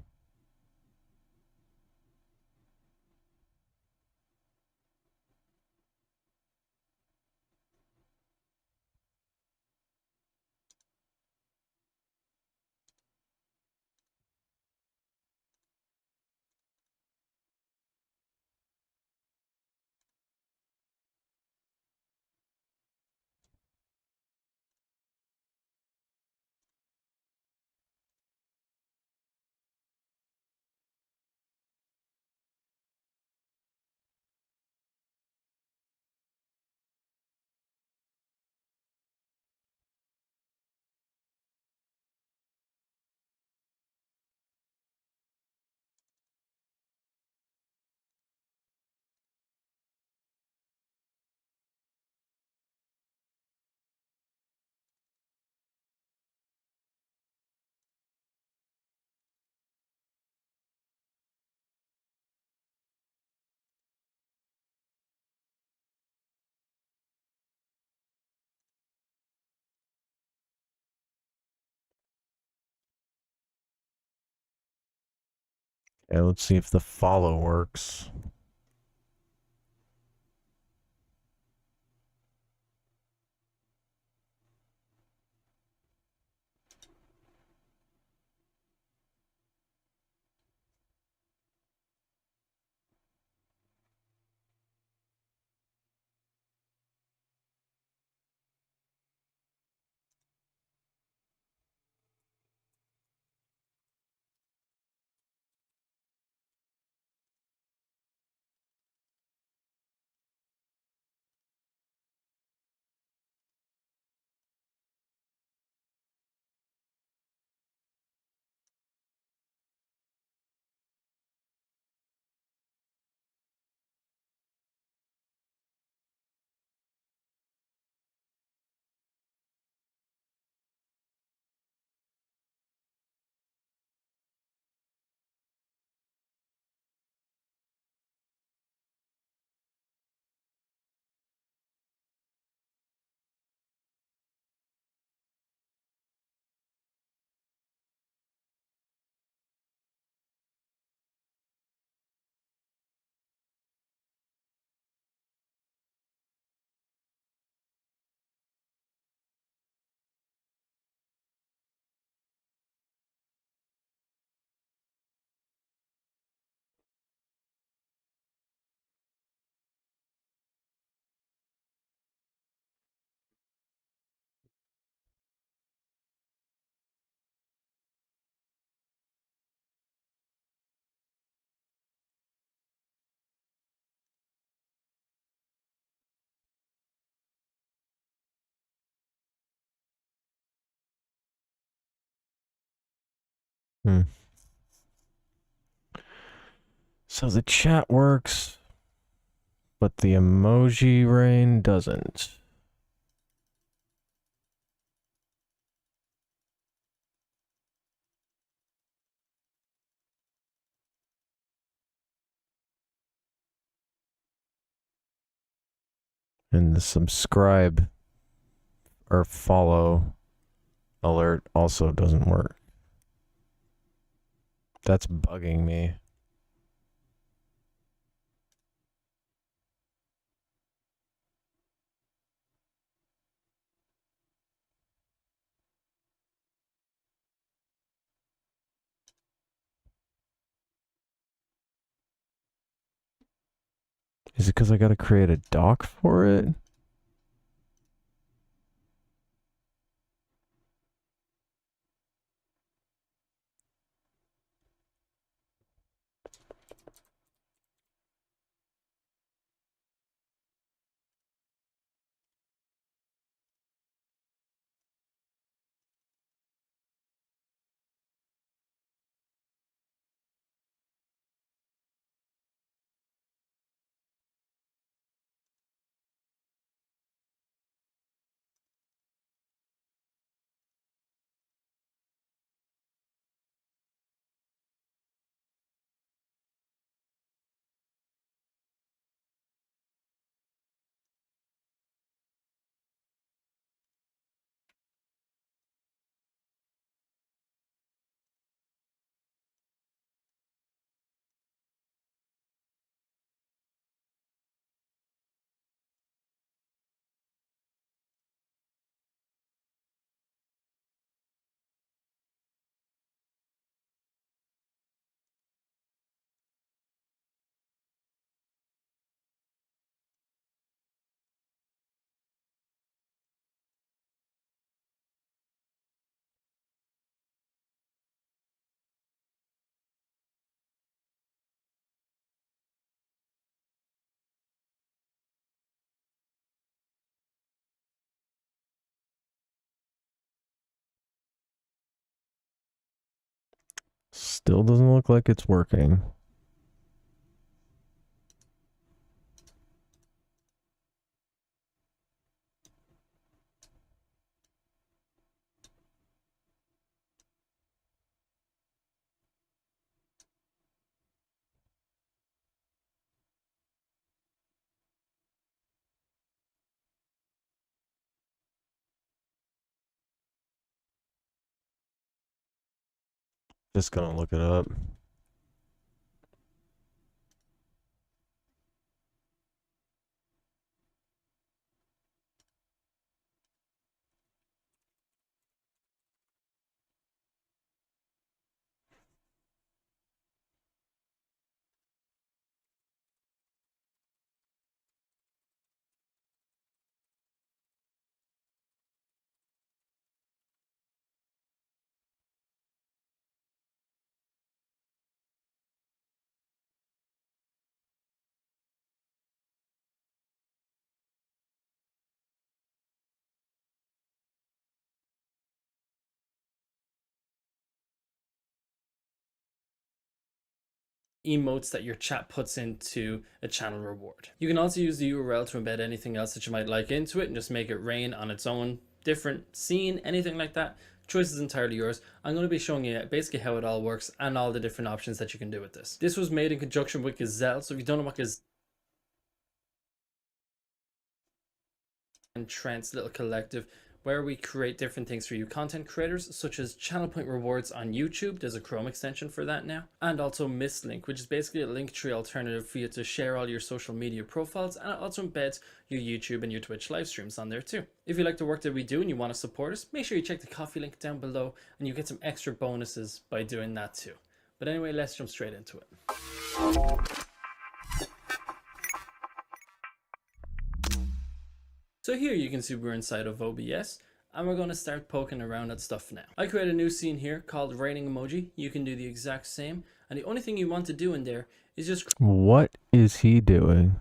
S1: Yeah, let's see if the follow works. Hmm. So the chat works, but the emoji rain doesn't. And the subscribe or follow alert also doesn't work. That's bugging me. Is it because I gotta create a doc for it? Still doesn't look like it's working. Just gonna look it up.
S7: emotes that your chat puts into a channel reward. You can also use the URL to embed anything else that you might like into it and just make it rain on its own, different scene, anything like that. Choice is entirely yours. I'm going to be showing you basically how it all works and all the different options that you can do with this. This was made in conjunction with Gazelle, so if you don't know what Gazelle and Trent's little collective where we create different things for you content creators, such as channel point rewards on YouTube. There's a Chrome extension for that now, and also Mistlink, which is basically a Linktree alternative for you to share all your social media profiles, and it also embeds your YouTube and your Twitch live streams on there too. If you like the work that we do and you want to support us, make sure you check the coffee link down below and you get some extra bonuses by doing that too. But anyway, let's jump straight into it. So here you can see we're inside of OBS and we're going to start poking around at stuff now. I create a new scene here called raining emoji. You can do the exact same, and the only thing you want to do in there is just
S1: What is he doing?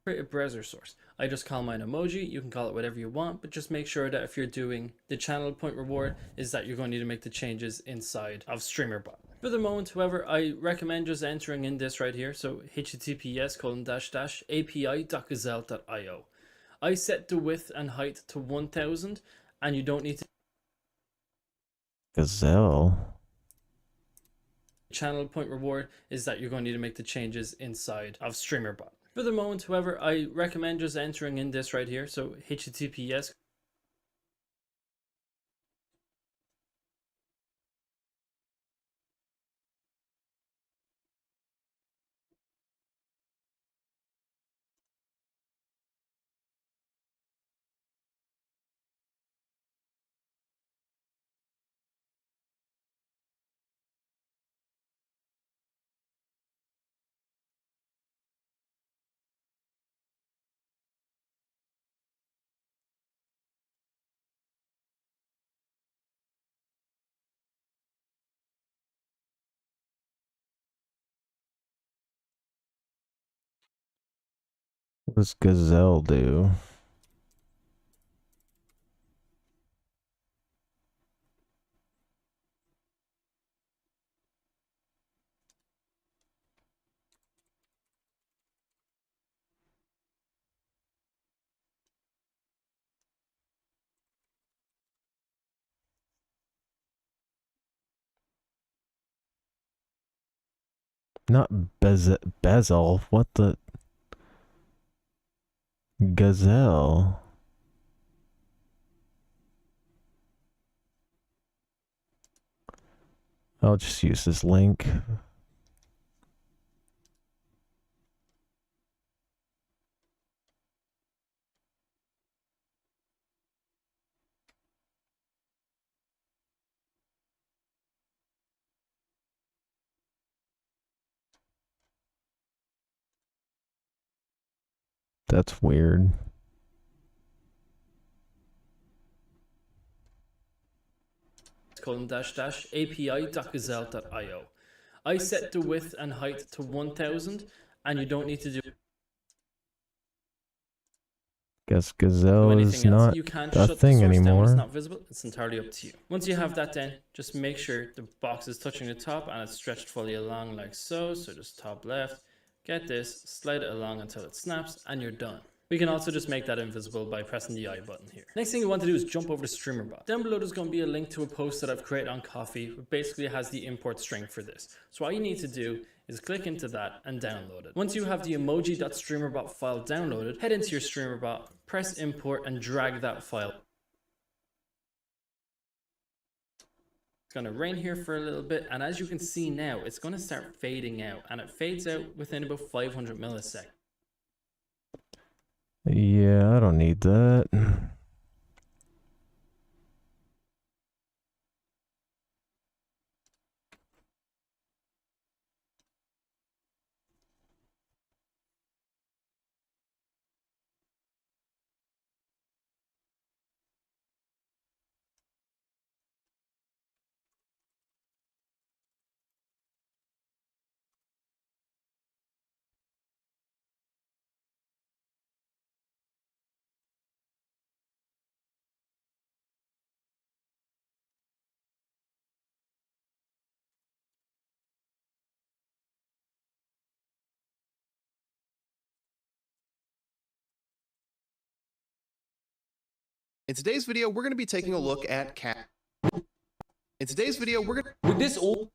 S7: create a browser source. I just call mine emoji. You can call it whatever you want, but just make sure that if you're doing the channel point reward is that you're going to need to make the changes inside of StreamerBot. For the moment, however, I recommend just entering in this right here. So https://api.gazelle.io. I set the width and height to 1000 and you don't need to
S1: Gazelle.
S7: channel point reward is that you're going to need to make the changes inside of StreamerBot. For the moment, however, I recommend just entering in this right here. So https
S1: What does Gazelle do? Not Bezel. What the? Gazelle. I'll just use this link. That's weird.
S7: api.gazelle.io. I set the width and height to 1000 and you don't need to do
S1: Guess Gazelle is
S7: anything else.
S1: not
S7: You can't
S1: a
S7: shut the
S1: thing
S7: source down when it's
S1: anymore.
S7: not visible. It's entirely up to you. Once you have that done, just make sure the box is touching the top and it's stretched fully along like so. So just top left, get this, slide it along until it snaps and you're done. We can also just make that invisible by pressing the I button here. Next thing you want to do is jump over to StreamerBot. Down below there's going to be a link to a post that I've created on Coffee, which basically has the import string for this. So all you need to do is click into that and download it. Once you have the emoji.streamerbot file downloaded, head into your StreamerBot, press import and drag that file. It's going to rain here for a little bit, and as you can see now, it's going to start fading out, and it fades out within about 500 milliseconds.
S1: Yeah, I don't need that.
S8: In today's video, we're going to be taking a look at In today's video, we're going to...
S2: With this all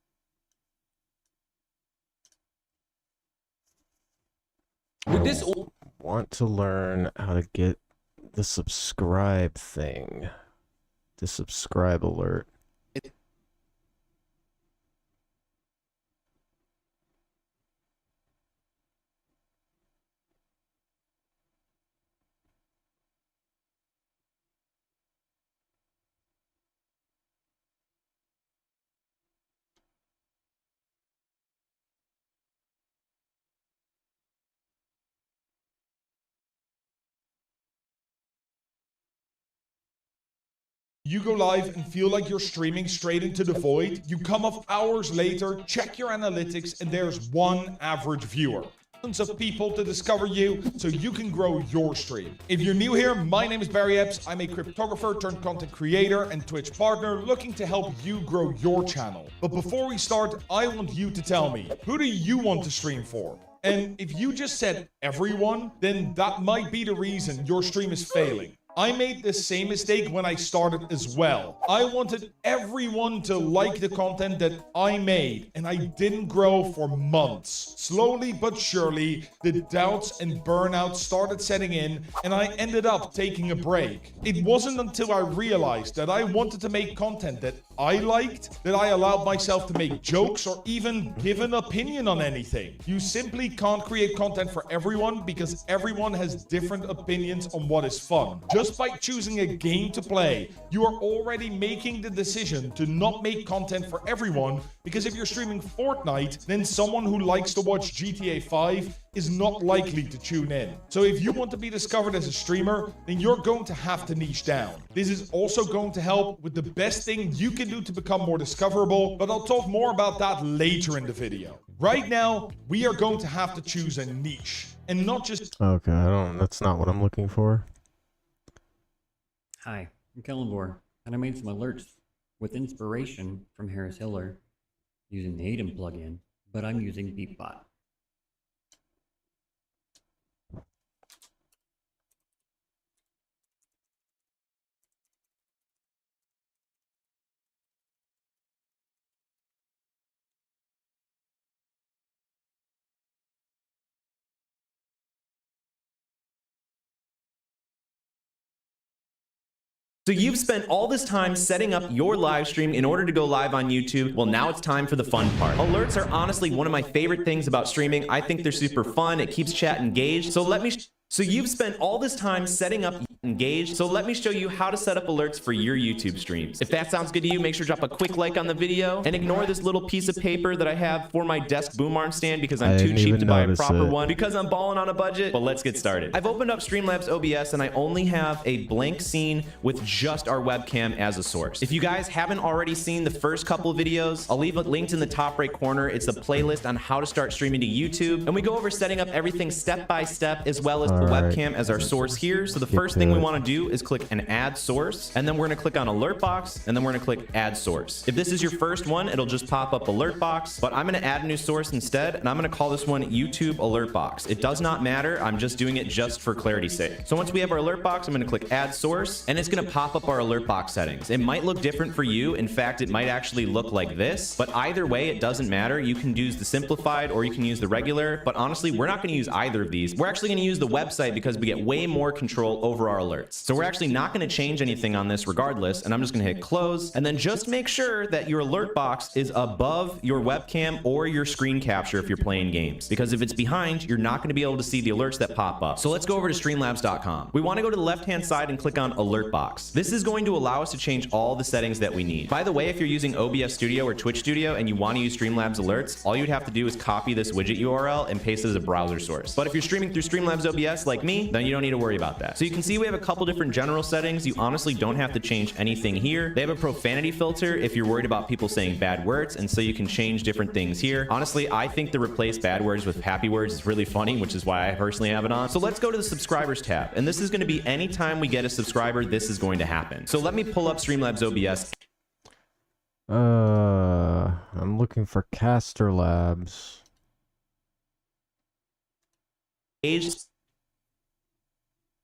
S1: Want to learn how to get the subscribe thing. The subscribe alert.
S9: You go live and feel like you're streaming straight into the void. You come up hours later, check your analytics, and there's one average viewer. Tons of people to discover you so you can grow your stream. If you're new here, my name is Barry Epps. I'm a cryptographer turned content creator and Twitch partner looking to help you grow your channel. But before we start, I want you to tell me, who do you want to stream for? And if you just said everyone, then that might be the reason your stream is failing. I made the same mistake when I started as well. I wanted everyone to like the content that I made, and I didn't grow for months. Slowly but surely, the doubts and burnout started setting in, and I ended up taking a break. It wasn't until I realized that I wanted to make content that I liked that I allowed myself to make jokes or even give an opinion on anything. You simply can't create content for everyone because everyone has different opinions on what is fun. Just by choosing a game to play, you are already making the decision to not make content for everyone, because if you're streaming Fortnite, then someone who likes to watch GTA 5 is not likely to tune in. So if you want to be discovered as a streamer, then you're going to have to niche down. This is also going to help with the best thing you can do to become more discoverable, but I'll talk more about that later in the video. Right now, we are going to have to choose a niche, and not just...
S1: Okay, that's not what I'm looking for.
S10: Hi, I'm Kellenbor, and I made some alerts with inspiration from Harris Hiller using the Aiden plugin, but I'm using Beepbot.
S11: So you've spent all this time setting up your live stream in order to go live on YouTube. Well, now it's time for the fun part. Alerts are honestly one of my favorite things about streaming. I think they're super fun. It keeps chat engaged. So you've spent all this time setting up engaged. So let me show you how to set up alerts for your YouTube streams. If that sounds good to you, make sure to drop a quick like on the video and ignore this little piece of paper that I have for my desk boom arm stand because I'm too cheap to buy a proper one because I'm balling on a budget. But let's get started. I've opened up Streamlabs OBS and I only have a blank scene with just our webcam as a source. If you guys haven't already seen the first couple of videos, I'll leave it linked in the top right corner. It's a playlist on how to start streaming to YouTube. And we go over setting up everything step by step as well as the webcam as our source here. So the first thing we want to do is click an add source, and then we're going to click on alert box, and then we're going to click add source. If this is your first one, it'll just pop up alert box, but I'm going to add a new source instead, and I'm going to call this one YouTube alert box. It does not matter. I'm just doing it just for clarity's sake. So once we have our alert box, I'm going to click add source, and it's going to pop up our alert box settings. It might look different for you. In fact, it might actually look like this, but either way, it doesn't matter. You can use the simplified or you can use the regular, but honestly, we're not going to use either of these. We're actually going to use the website because we get way more control over our alerts. So we're actually not going to change anything on this regardless, and I'm just going to hit close, and then just make sure that your alert box is above your webcam or your screen capture if you're playing games, because if it's behind, you're not going to be able to see the alerts that pop up. So let's go over to streamlabs.com. We want to go to the left-hand side and click on alert box. This is going to allow us to change all the settings that we need. By the way, if you're using OBS Studio or Twitch Studio and you want to use Streamlabs alerts, all you'd have to do is copy this widget URL and paste it as a browser source. But if you're streaming through Streamlabs OBS like me, then you don't need to worry about that. So you can see we have a couple different general settings. You honestly don't have to change anything here. They have a profanity filter if you're worried about people saying bad words, and so you can change different things here. Honestly, I think to replace bad words with happy words is really funny, which is why I personally have it on. So let's go to the subscribers tab, and this is going to be anytime we get a subscriber, this is going to happen. So let me pull up Streamlabs OBS.
S1: I'm looking for casterlabs.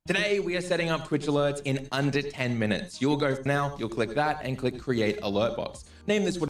S12: Today we are setting up Twitch alerts in under 10 minutes. You'll go now, you'll click that and click create alert box. Name this what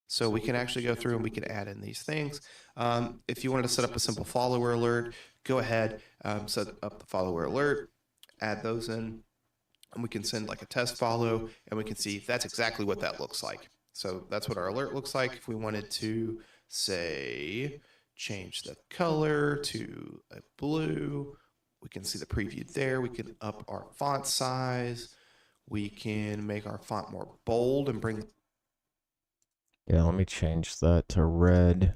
S8: So we can actually go through and we can add in these things. If you wanted to set up a simple follower alert, go ahead, set up the follower alert, add those in, and we can send like a test follow, and we can see that's exactly what that looks like. So that's what our alert looks like. If we wanted to, say, change the color to a blue, we can see the preview there. We can up our font size. We can make our font more bold and bring.
S1: Yeah, let me change that to red.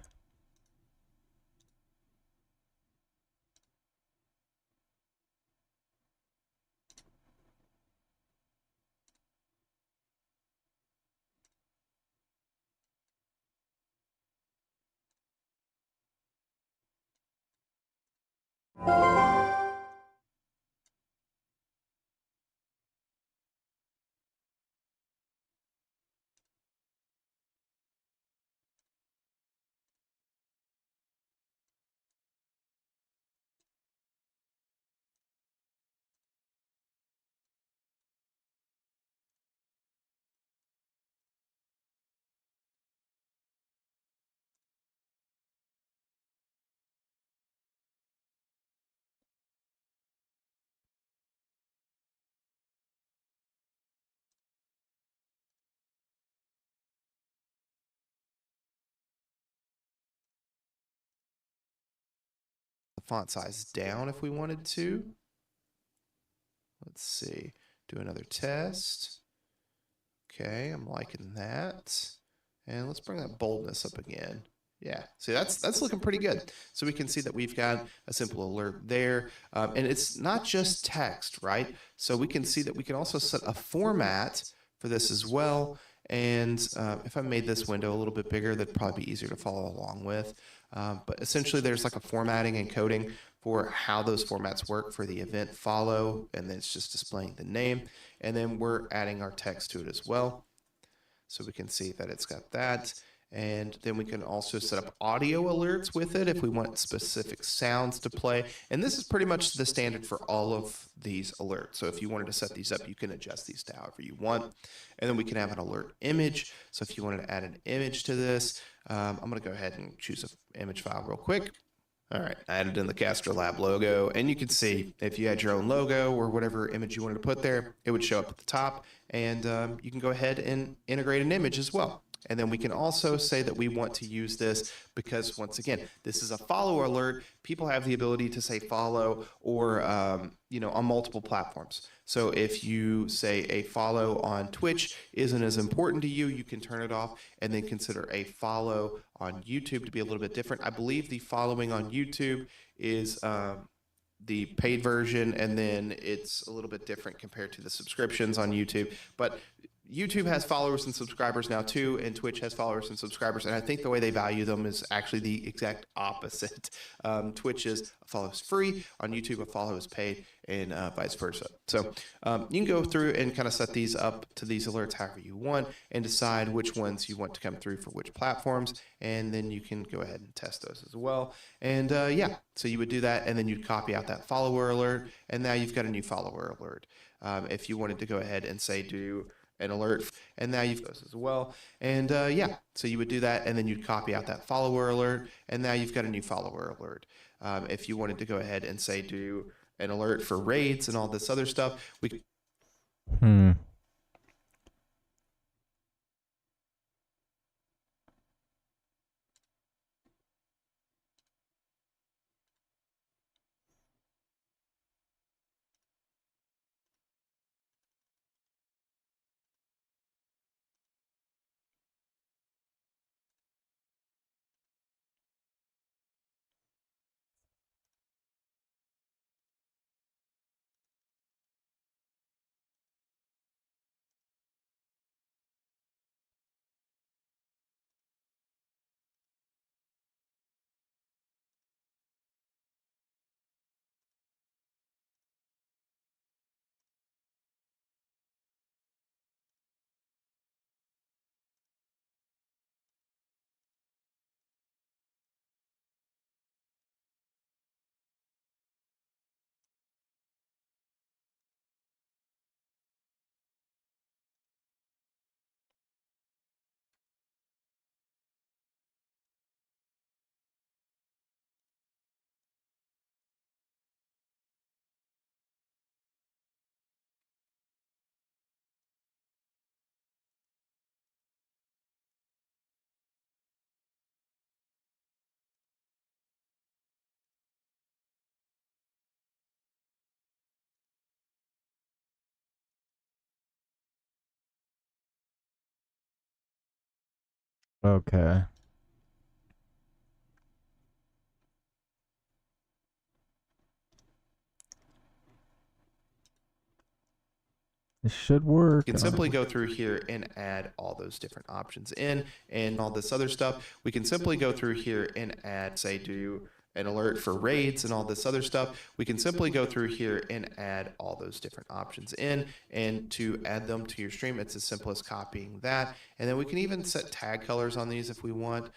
S8: The font size down if we wanted to. Let's see, do another test. Okay, I'm liking that. And let's bring that boldness up again. Yeah, see that's looking pretty good. So we can see that we've got a simple alert there. And it's not just text, right? So we can see that we can also set a format for this as well. And if I made this window a little bit bigger, that'd probably be easier to follow along with. But essentially there's like a formatting and coding for how those formats work for the event follow, and then it's just displaying the name, and then we're adding our text to it as well. So we can see that it's got that. And then we can also set up audio alerts with it if we want specific sounds to play. And this is pretty much the standard for all of these alerts. So if you wanted to set these up, you can adjust these to however you want. And then we can have an alert image. So if you wanted to add an image to this, I'm going to go ahead and choose an image file real quick. All right, I added in the casterlab logo, and you can see if you had your own logo or whatever image you wanted to put there, it would show up at the top, and you can go ahead and integrate an image as well. And then we can also say that we want to use this because, once again, this is a follow alert. People have the ability to say follow or, on multiple platforms. So if you say a follow on Twitch isn't as important to you, you can turn it off and then consider a follow on YouTube to be a little bit different. I believe the following on YouTube is the paid version, and then it's a little bit different compared to the subscriptions on YouTube. But YouTube has followers and subscribers now too, and Twitch has followers and subscribers, and I think the way they value them is actually the exact opposite. Twitch is a follow is free, on YouTube a follow is paid, and vice versa. So you can go through and kind of set these up to these alerts however you want and decide which ones you want to come through for which platforms, and then you can go ahead and test those as well. And yeah, so you would do that, and then you'd copy out that follower alert, and now you've got a new follower alert. If you wanted to go ahead and say do an alert, and now you've got those as well. And yeah, so you would do that, and then you'd copy out that follower alert, and now you've got a new follower alert. If you wanted to go ahead and say do an alert for raids and all this other stuff, we
S1: Okay. This should work.
S8: We can simply go through here and add all those different options in and all this other stuff. We can simply go through here and add, say, do an alert for raids and all this other stuff. We can simply go through here and add all those different options in, and to add them to your stream, it's as simple as copying that. And then we can even set tag colors on these if we want.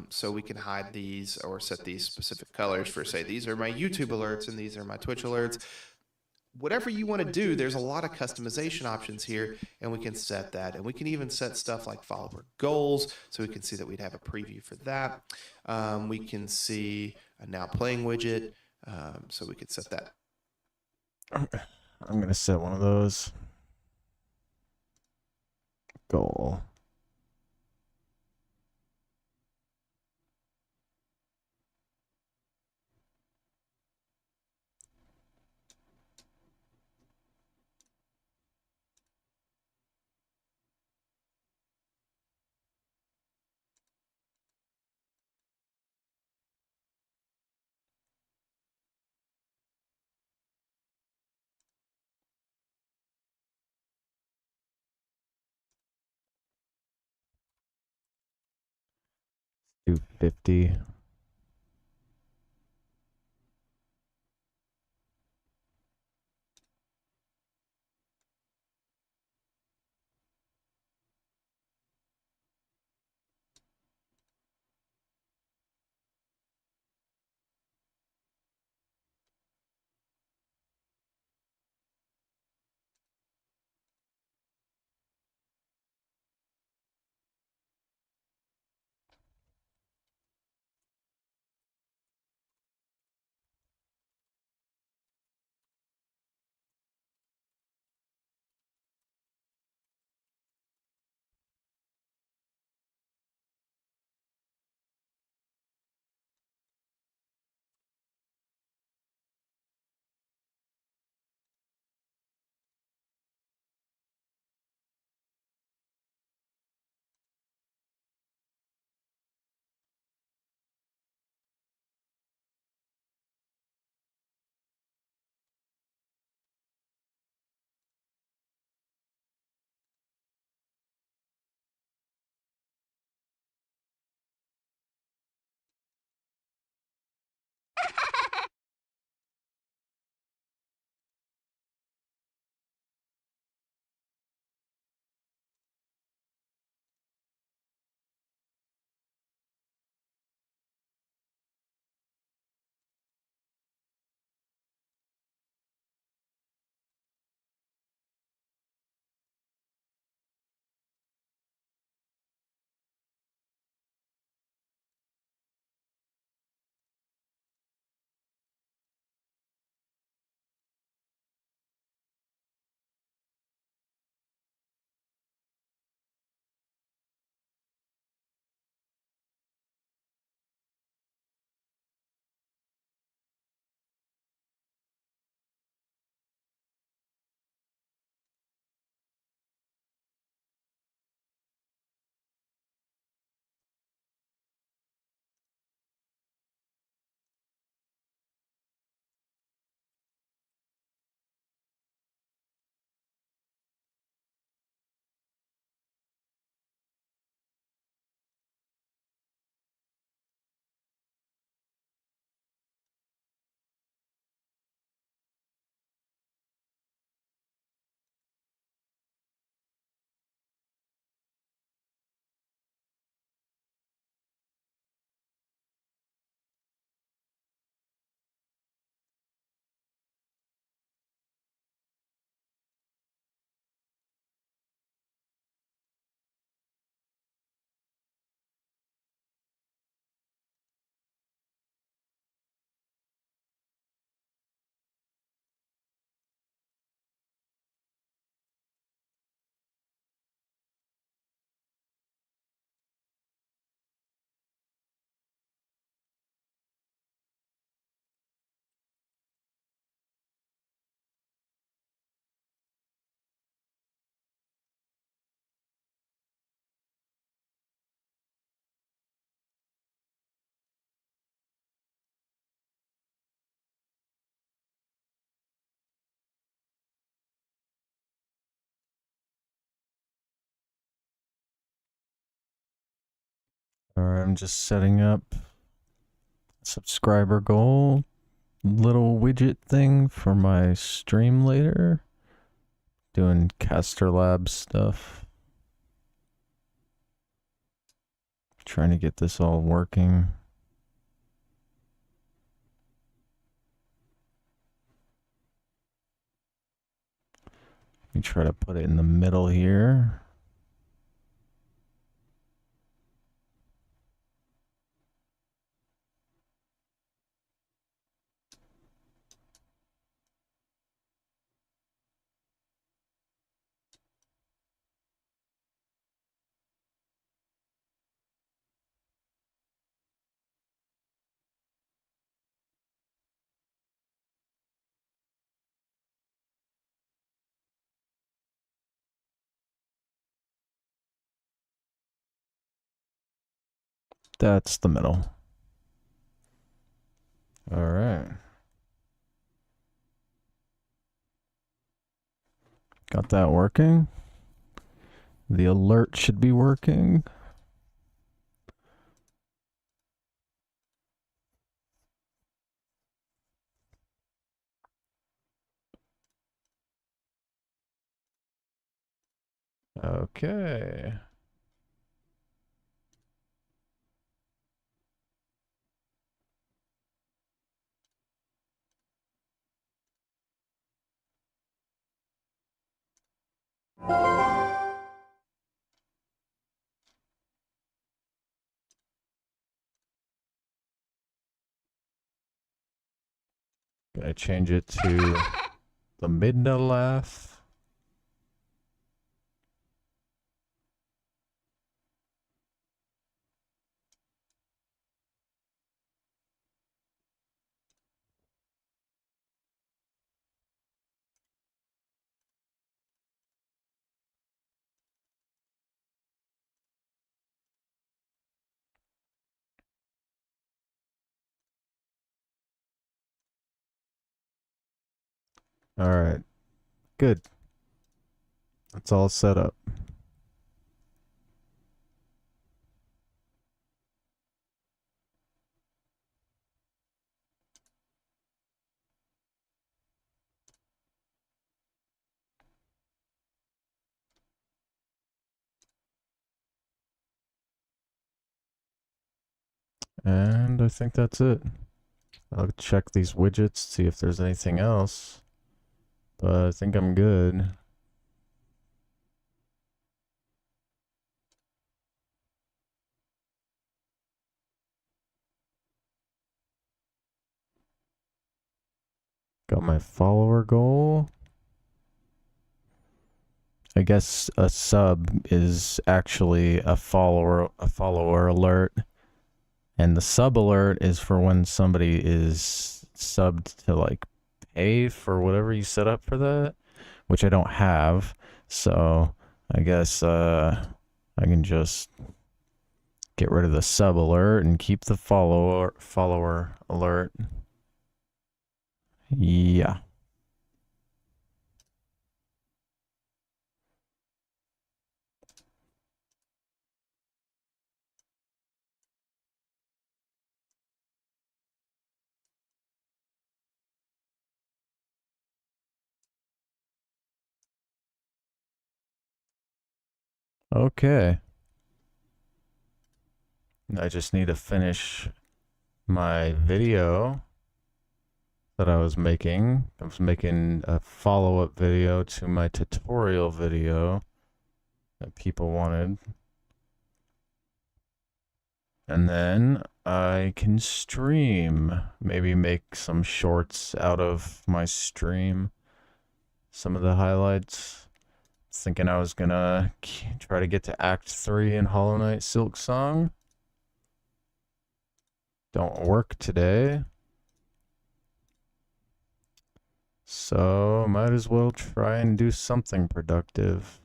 S8: So we can hide these or set these specific colors for, say, these are my YouTube alerts and these are my Twitch alerts. Whatever you want to do, there's a lot of customization options here, and we can set that. And we can even set stuff like follower goals, so we can see that we'd have a preview for that. We can see a now playing widget, so we could set that.
S1: I'm going to set one of those. Goal. Do 50. Alright, I'm just setting up subscriber goal little widget thing for my stream later. Doing casterlabs stuff. Trying to get this all working. Let me try to put it in the middle here. That's the middle. All right. Got that working. The alert should be working. Okay. Gotta change it to the midna laugh. All right. Good. That's all set up. And I think that's it. I'll check these widgets, see if there's anything else. But I think I'm good. Got my follower goal. I guess a sub is actually a follower alert. And the sub alert is for when somebody is subbed to like pay for whatever you set up for that, which I don't have. So I guess I can just get rid of the sub alert and keep the follower alert. Yeah. Okay. I just need to finish my video that I was making. I was making a follow-up video to my tutorial video that people wanted. And then I can stream. Maybe make some shorts out of my stream. Some of the highlights. Thinking I was gonna try to get to Act 3 in Hollow Knight Silk Song. Don't work today. So might as well try and do something productive.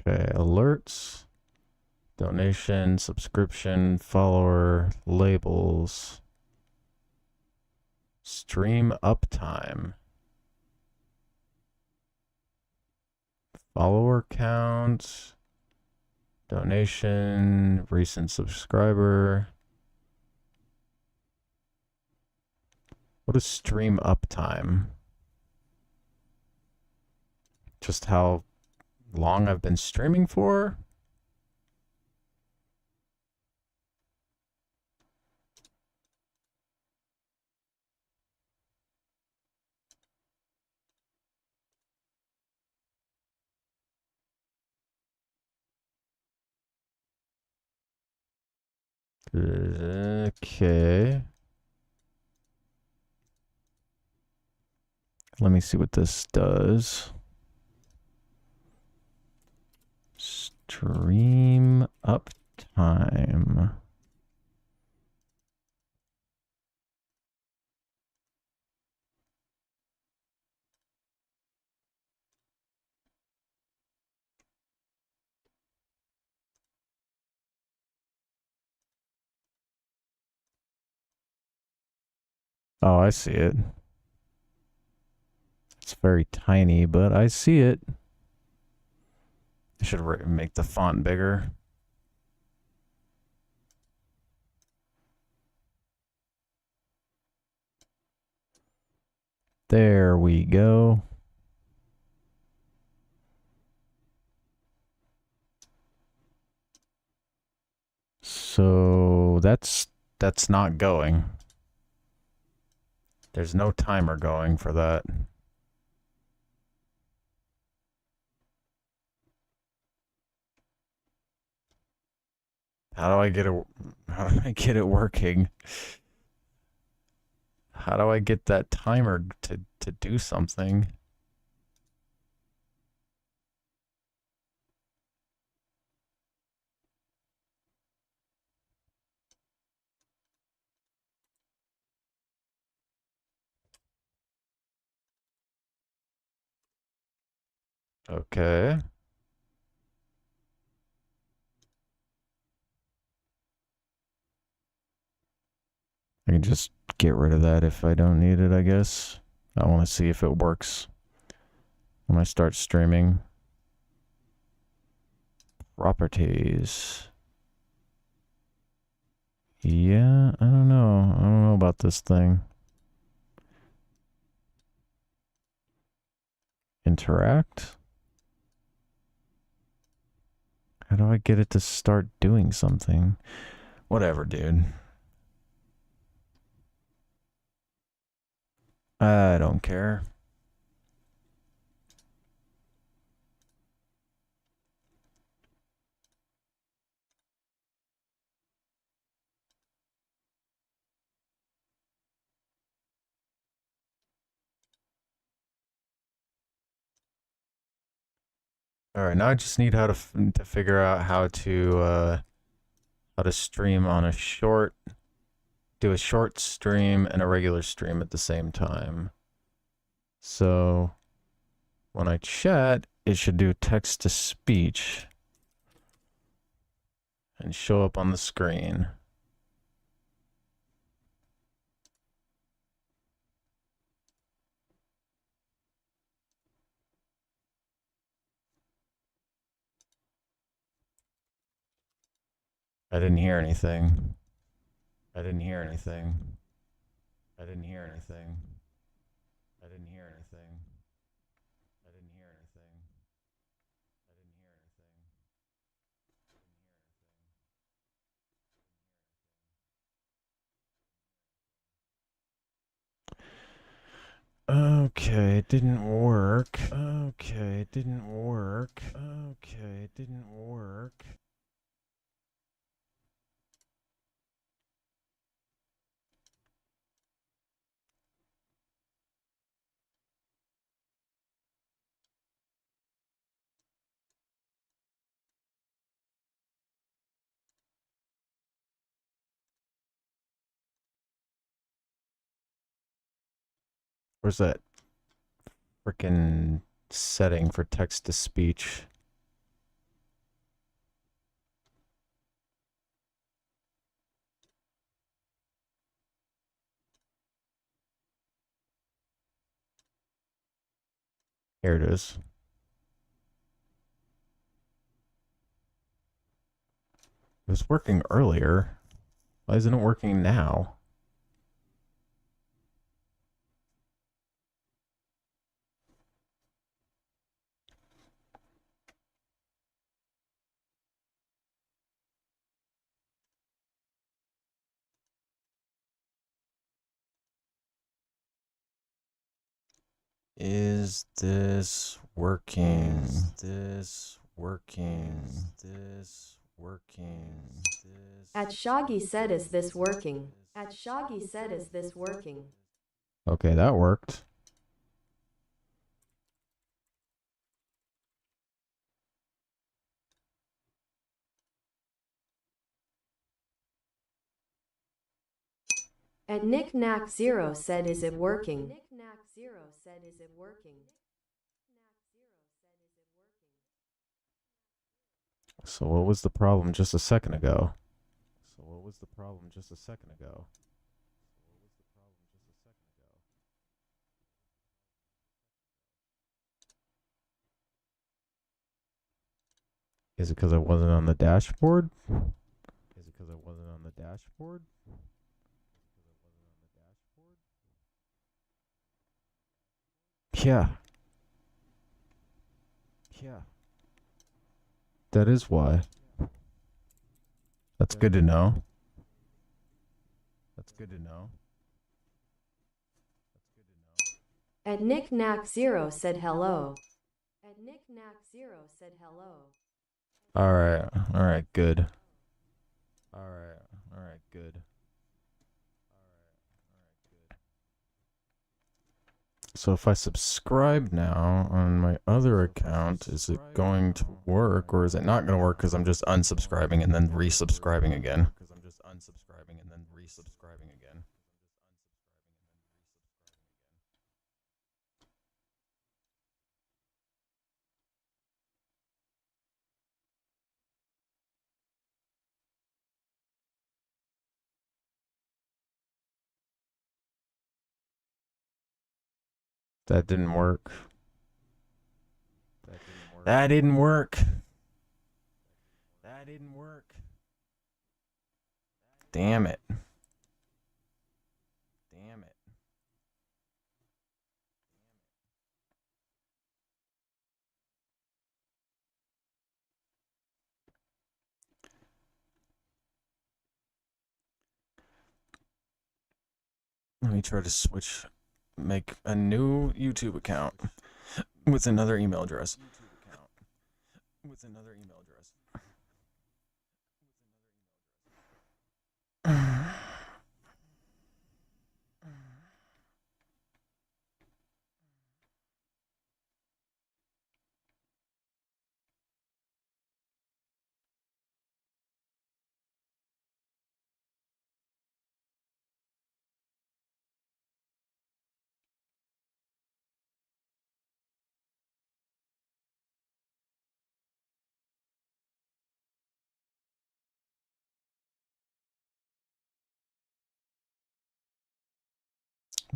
S1: Okay, alerts, donation, subscription, follower, labels, stream uptime. Follower count, donation, recent subscriber. What is stream uptime? Just how long I've been streaming for? Okay. Let me see what this does. Stream uptime. Oh, I see it. It's very tiny, but I see it. I should make the font bigger. There we go. So that's not going. There's no timer going for that. How do I get it working? How do I get that timer to do something? Okay. I can just get rid of that if I don't need it, I guess. I want to see if it works when I start streaming. Properties. Yeah, I don't know. I don't know about this thing. Interact? How do I get it to start doing something? Whatever, dude. I don't care. All right, now I just need how to figure out how to stream on a short, do a short stream and a regular stream at the same time. So when I chat, it should do text to speech and show up on the screen. I didn't hear anything. I didn't hear anything. I didn't hear anything. I didn't hear anything. I didn't hear anything. I didn't hear anything. Okay, it didn't work. Okay, it didn't work. Okay, it didn't work. Where's that freaking setting for text to speech? Here it is. It was working earlier. Why isn't it working now? Is this working? Is this working? Is this working?
S6: At Shoggy said, is this working? At Shoggy said, is this working?
S1: Okay, that worked.
S6: At Nick Knack Zero said, is it working? Nick Knack Zero said, is it working?
S1: So what was the problem just a second ago? So what was the problem just a second ago? Is it because I wasn't on the dashboard? Is it because I wasn't on the dashboard? Yeah. Yeah. That is why. That's good to know. That's good to know.
S6: At Nick Knack Zero said hello. At Nick Knack Zero said hello.
S1: Alright, good. Alright, good. So if I subscribe now on my other account, is it going to work or is it not going to work because I'm just unsubscribing and then resubscribing again? That didn't work. That didn't work. That didn't work. Damn it. Damn it. Let me try to make a new YouTube account with another email address.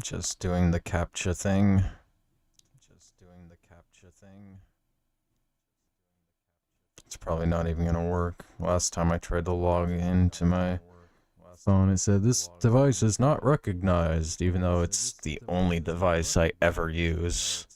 S1: Just doing the CAPTCHA thing. It's probably not even gonna work. Last time I tried to log into my phone, it said this device is not recognized, even though it's the only device I ever use.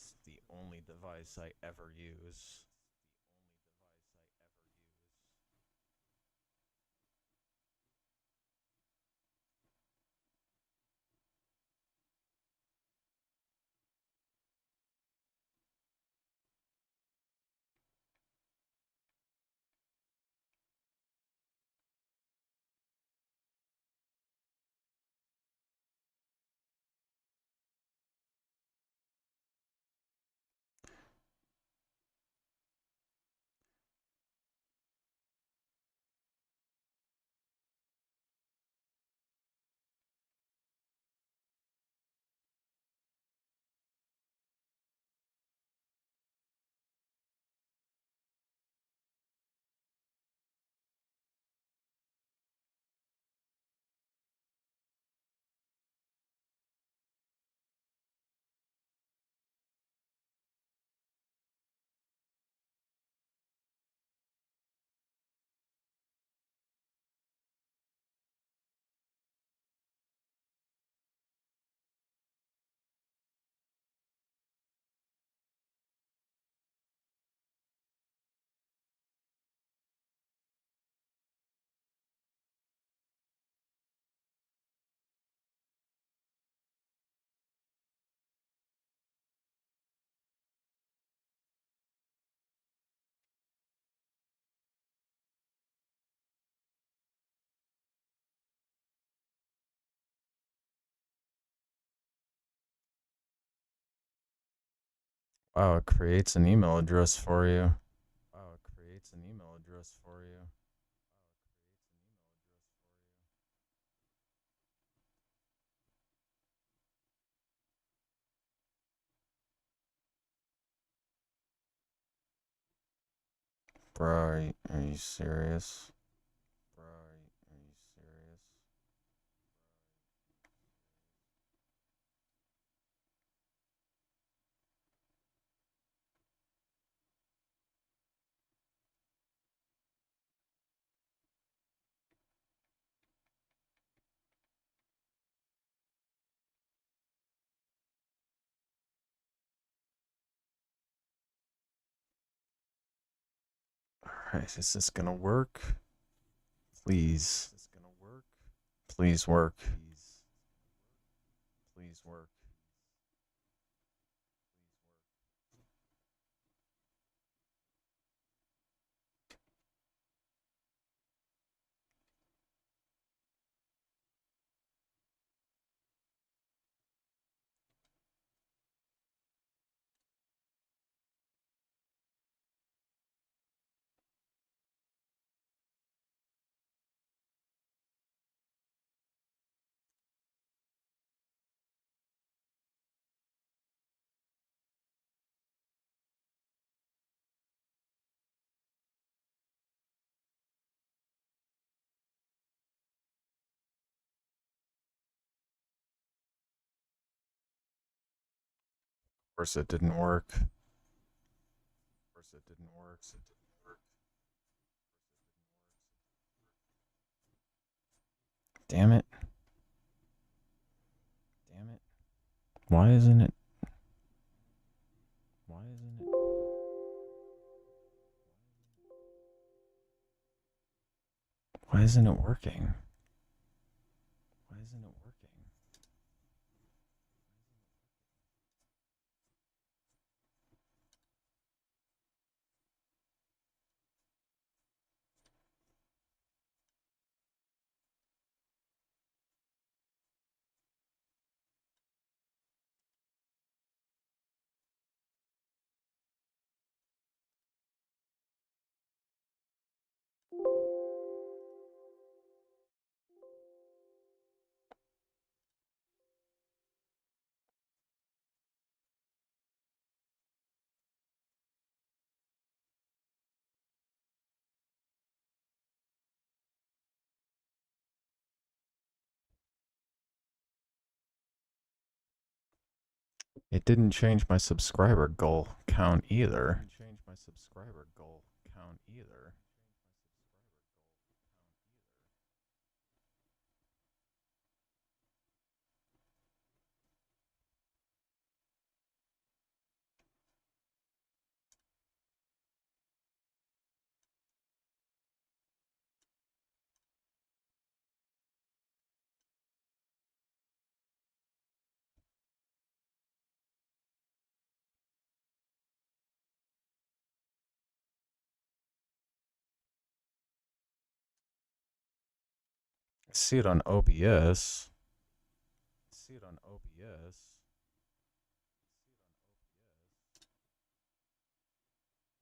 S1: Wow, it creates an email address for you. Wow, it creates an email address for you. Bro, are you serious? Bro, are you serious? Alright, is this gonna work? Please. Is this gonna work? Please work. Please work. Of course it didn't work. Of course it didn't work. Damn it. Damn it. Why isn't it? Why isn't it? Why isn't it working? Why isn't it working? It didn't change my subscriber goal count either. I see it on OBS. See it on OBS.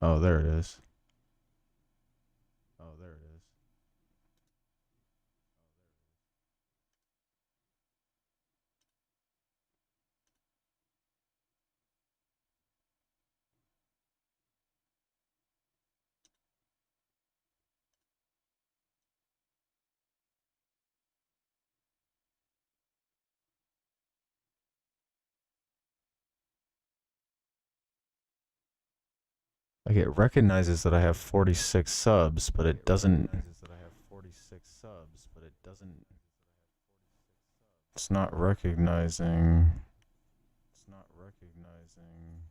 S1: Oh, there it is. Oh, there it is. Like it recognizes that I have 46 subs, but it doesn't. It's not recognizing. It's not recognizing.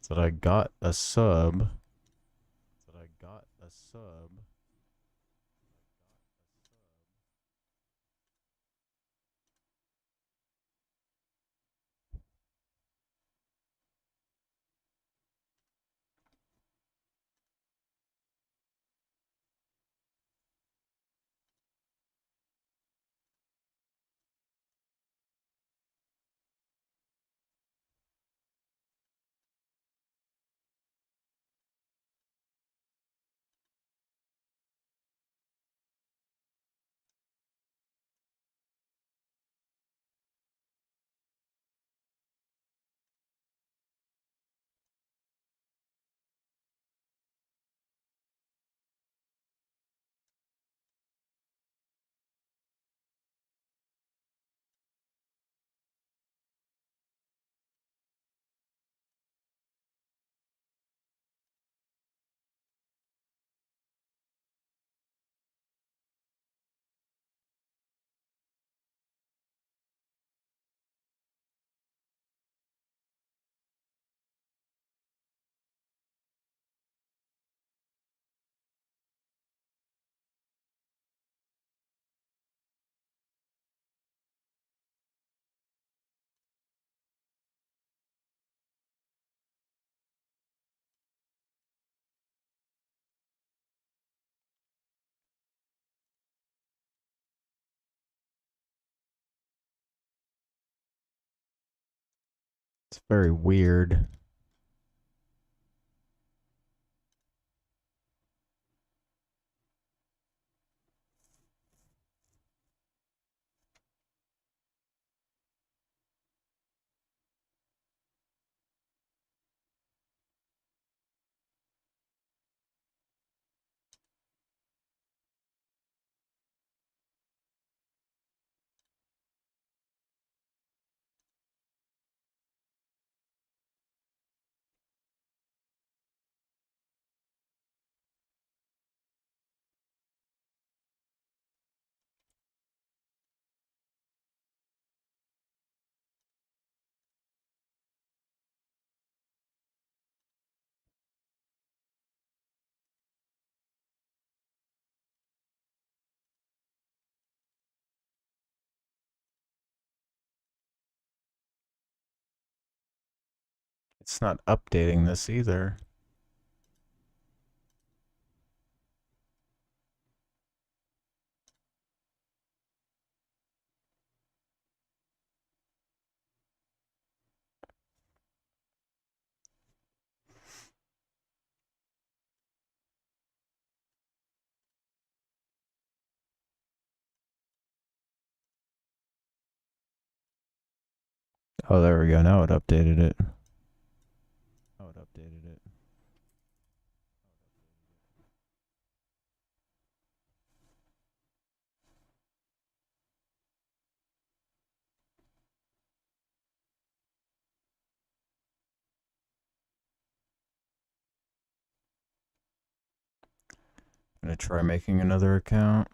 S1: That I got a sub. That I got a sub. It's very weird. It's not updating this either. Oh, there we go. Now it updated it. Oh, it updated it. I'm gonna try making another account.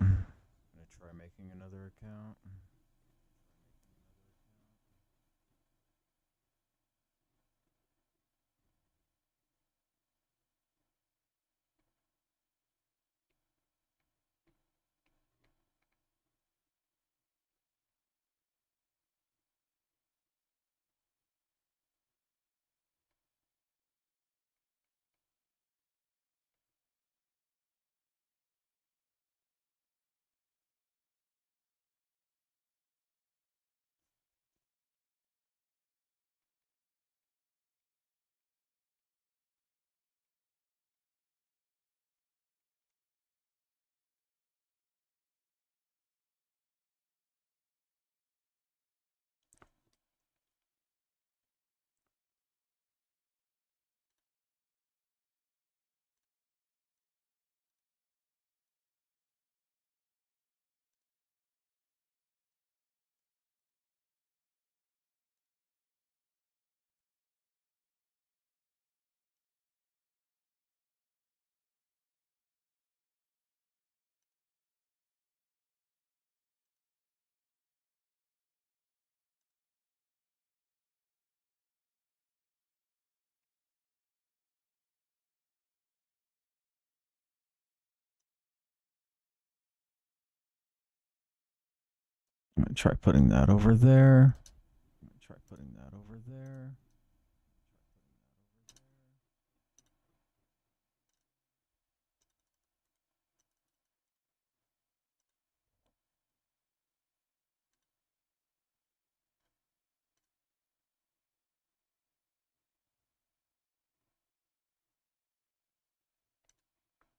S1: I'm gonna try putting that over there.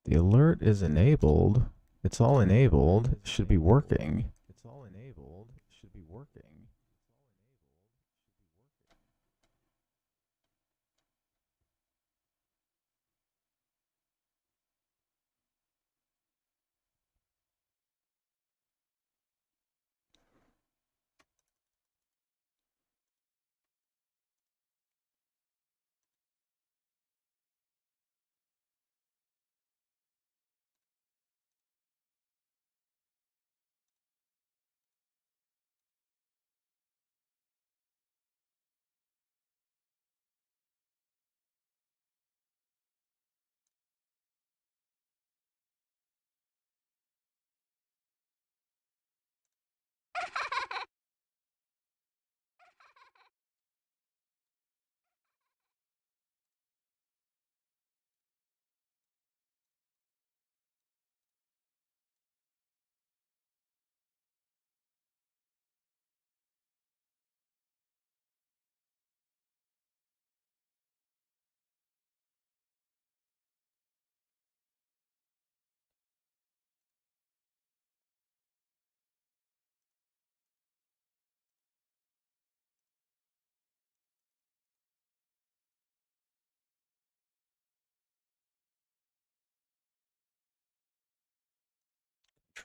S1: The alert is enabled. It's all enabled. It should be working.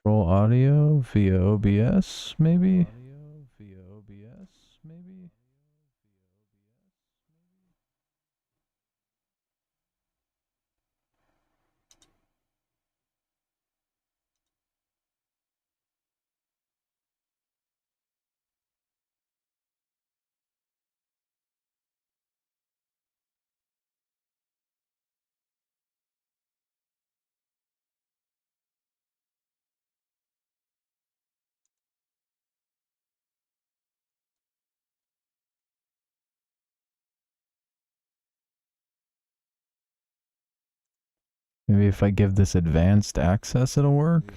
S1: Control audio via OBS, maybe? Maybe if I give this advanced access, it'll work.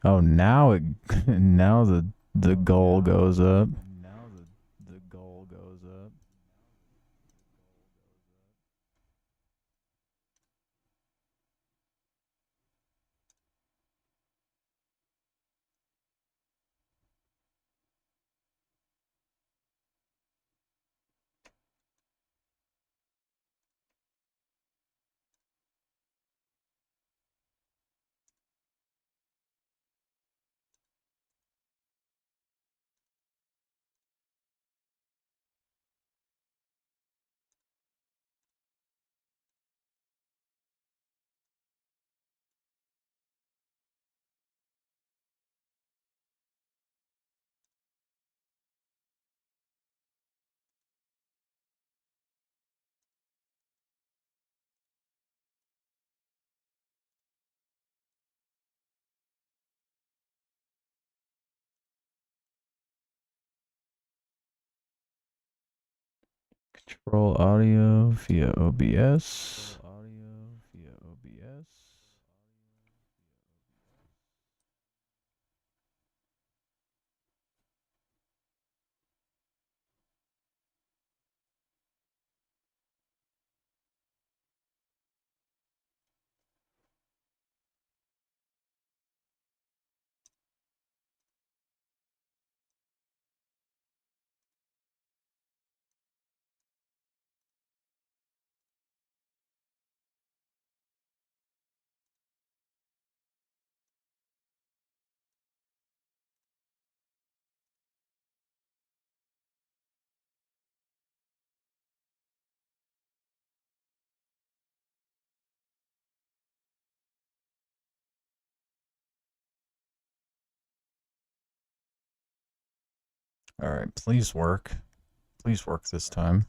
S1: Oh, now it now the goal goes up. Control audio via OBS. All right, please work. Please work this time.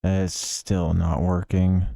S1: It's still not working.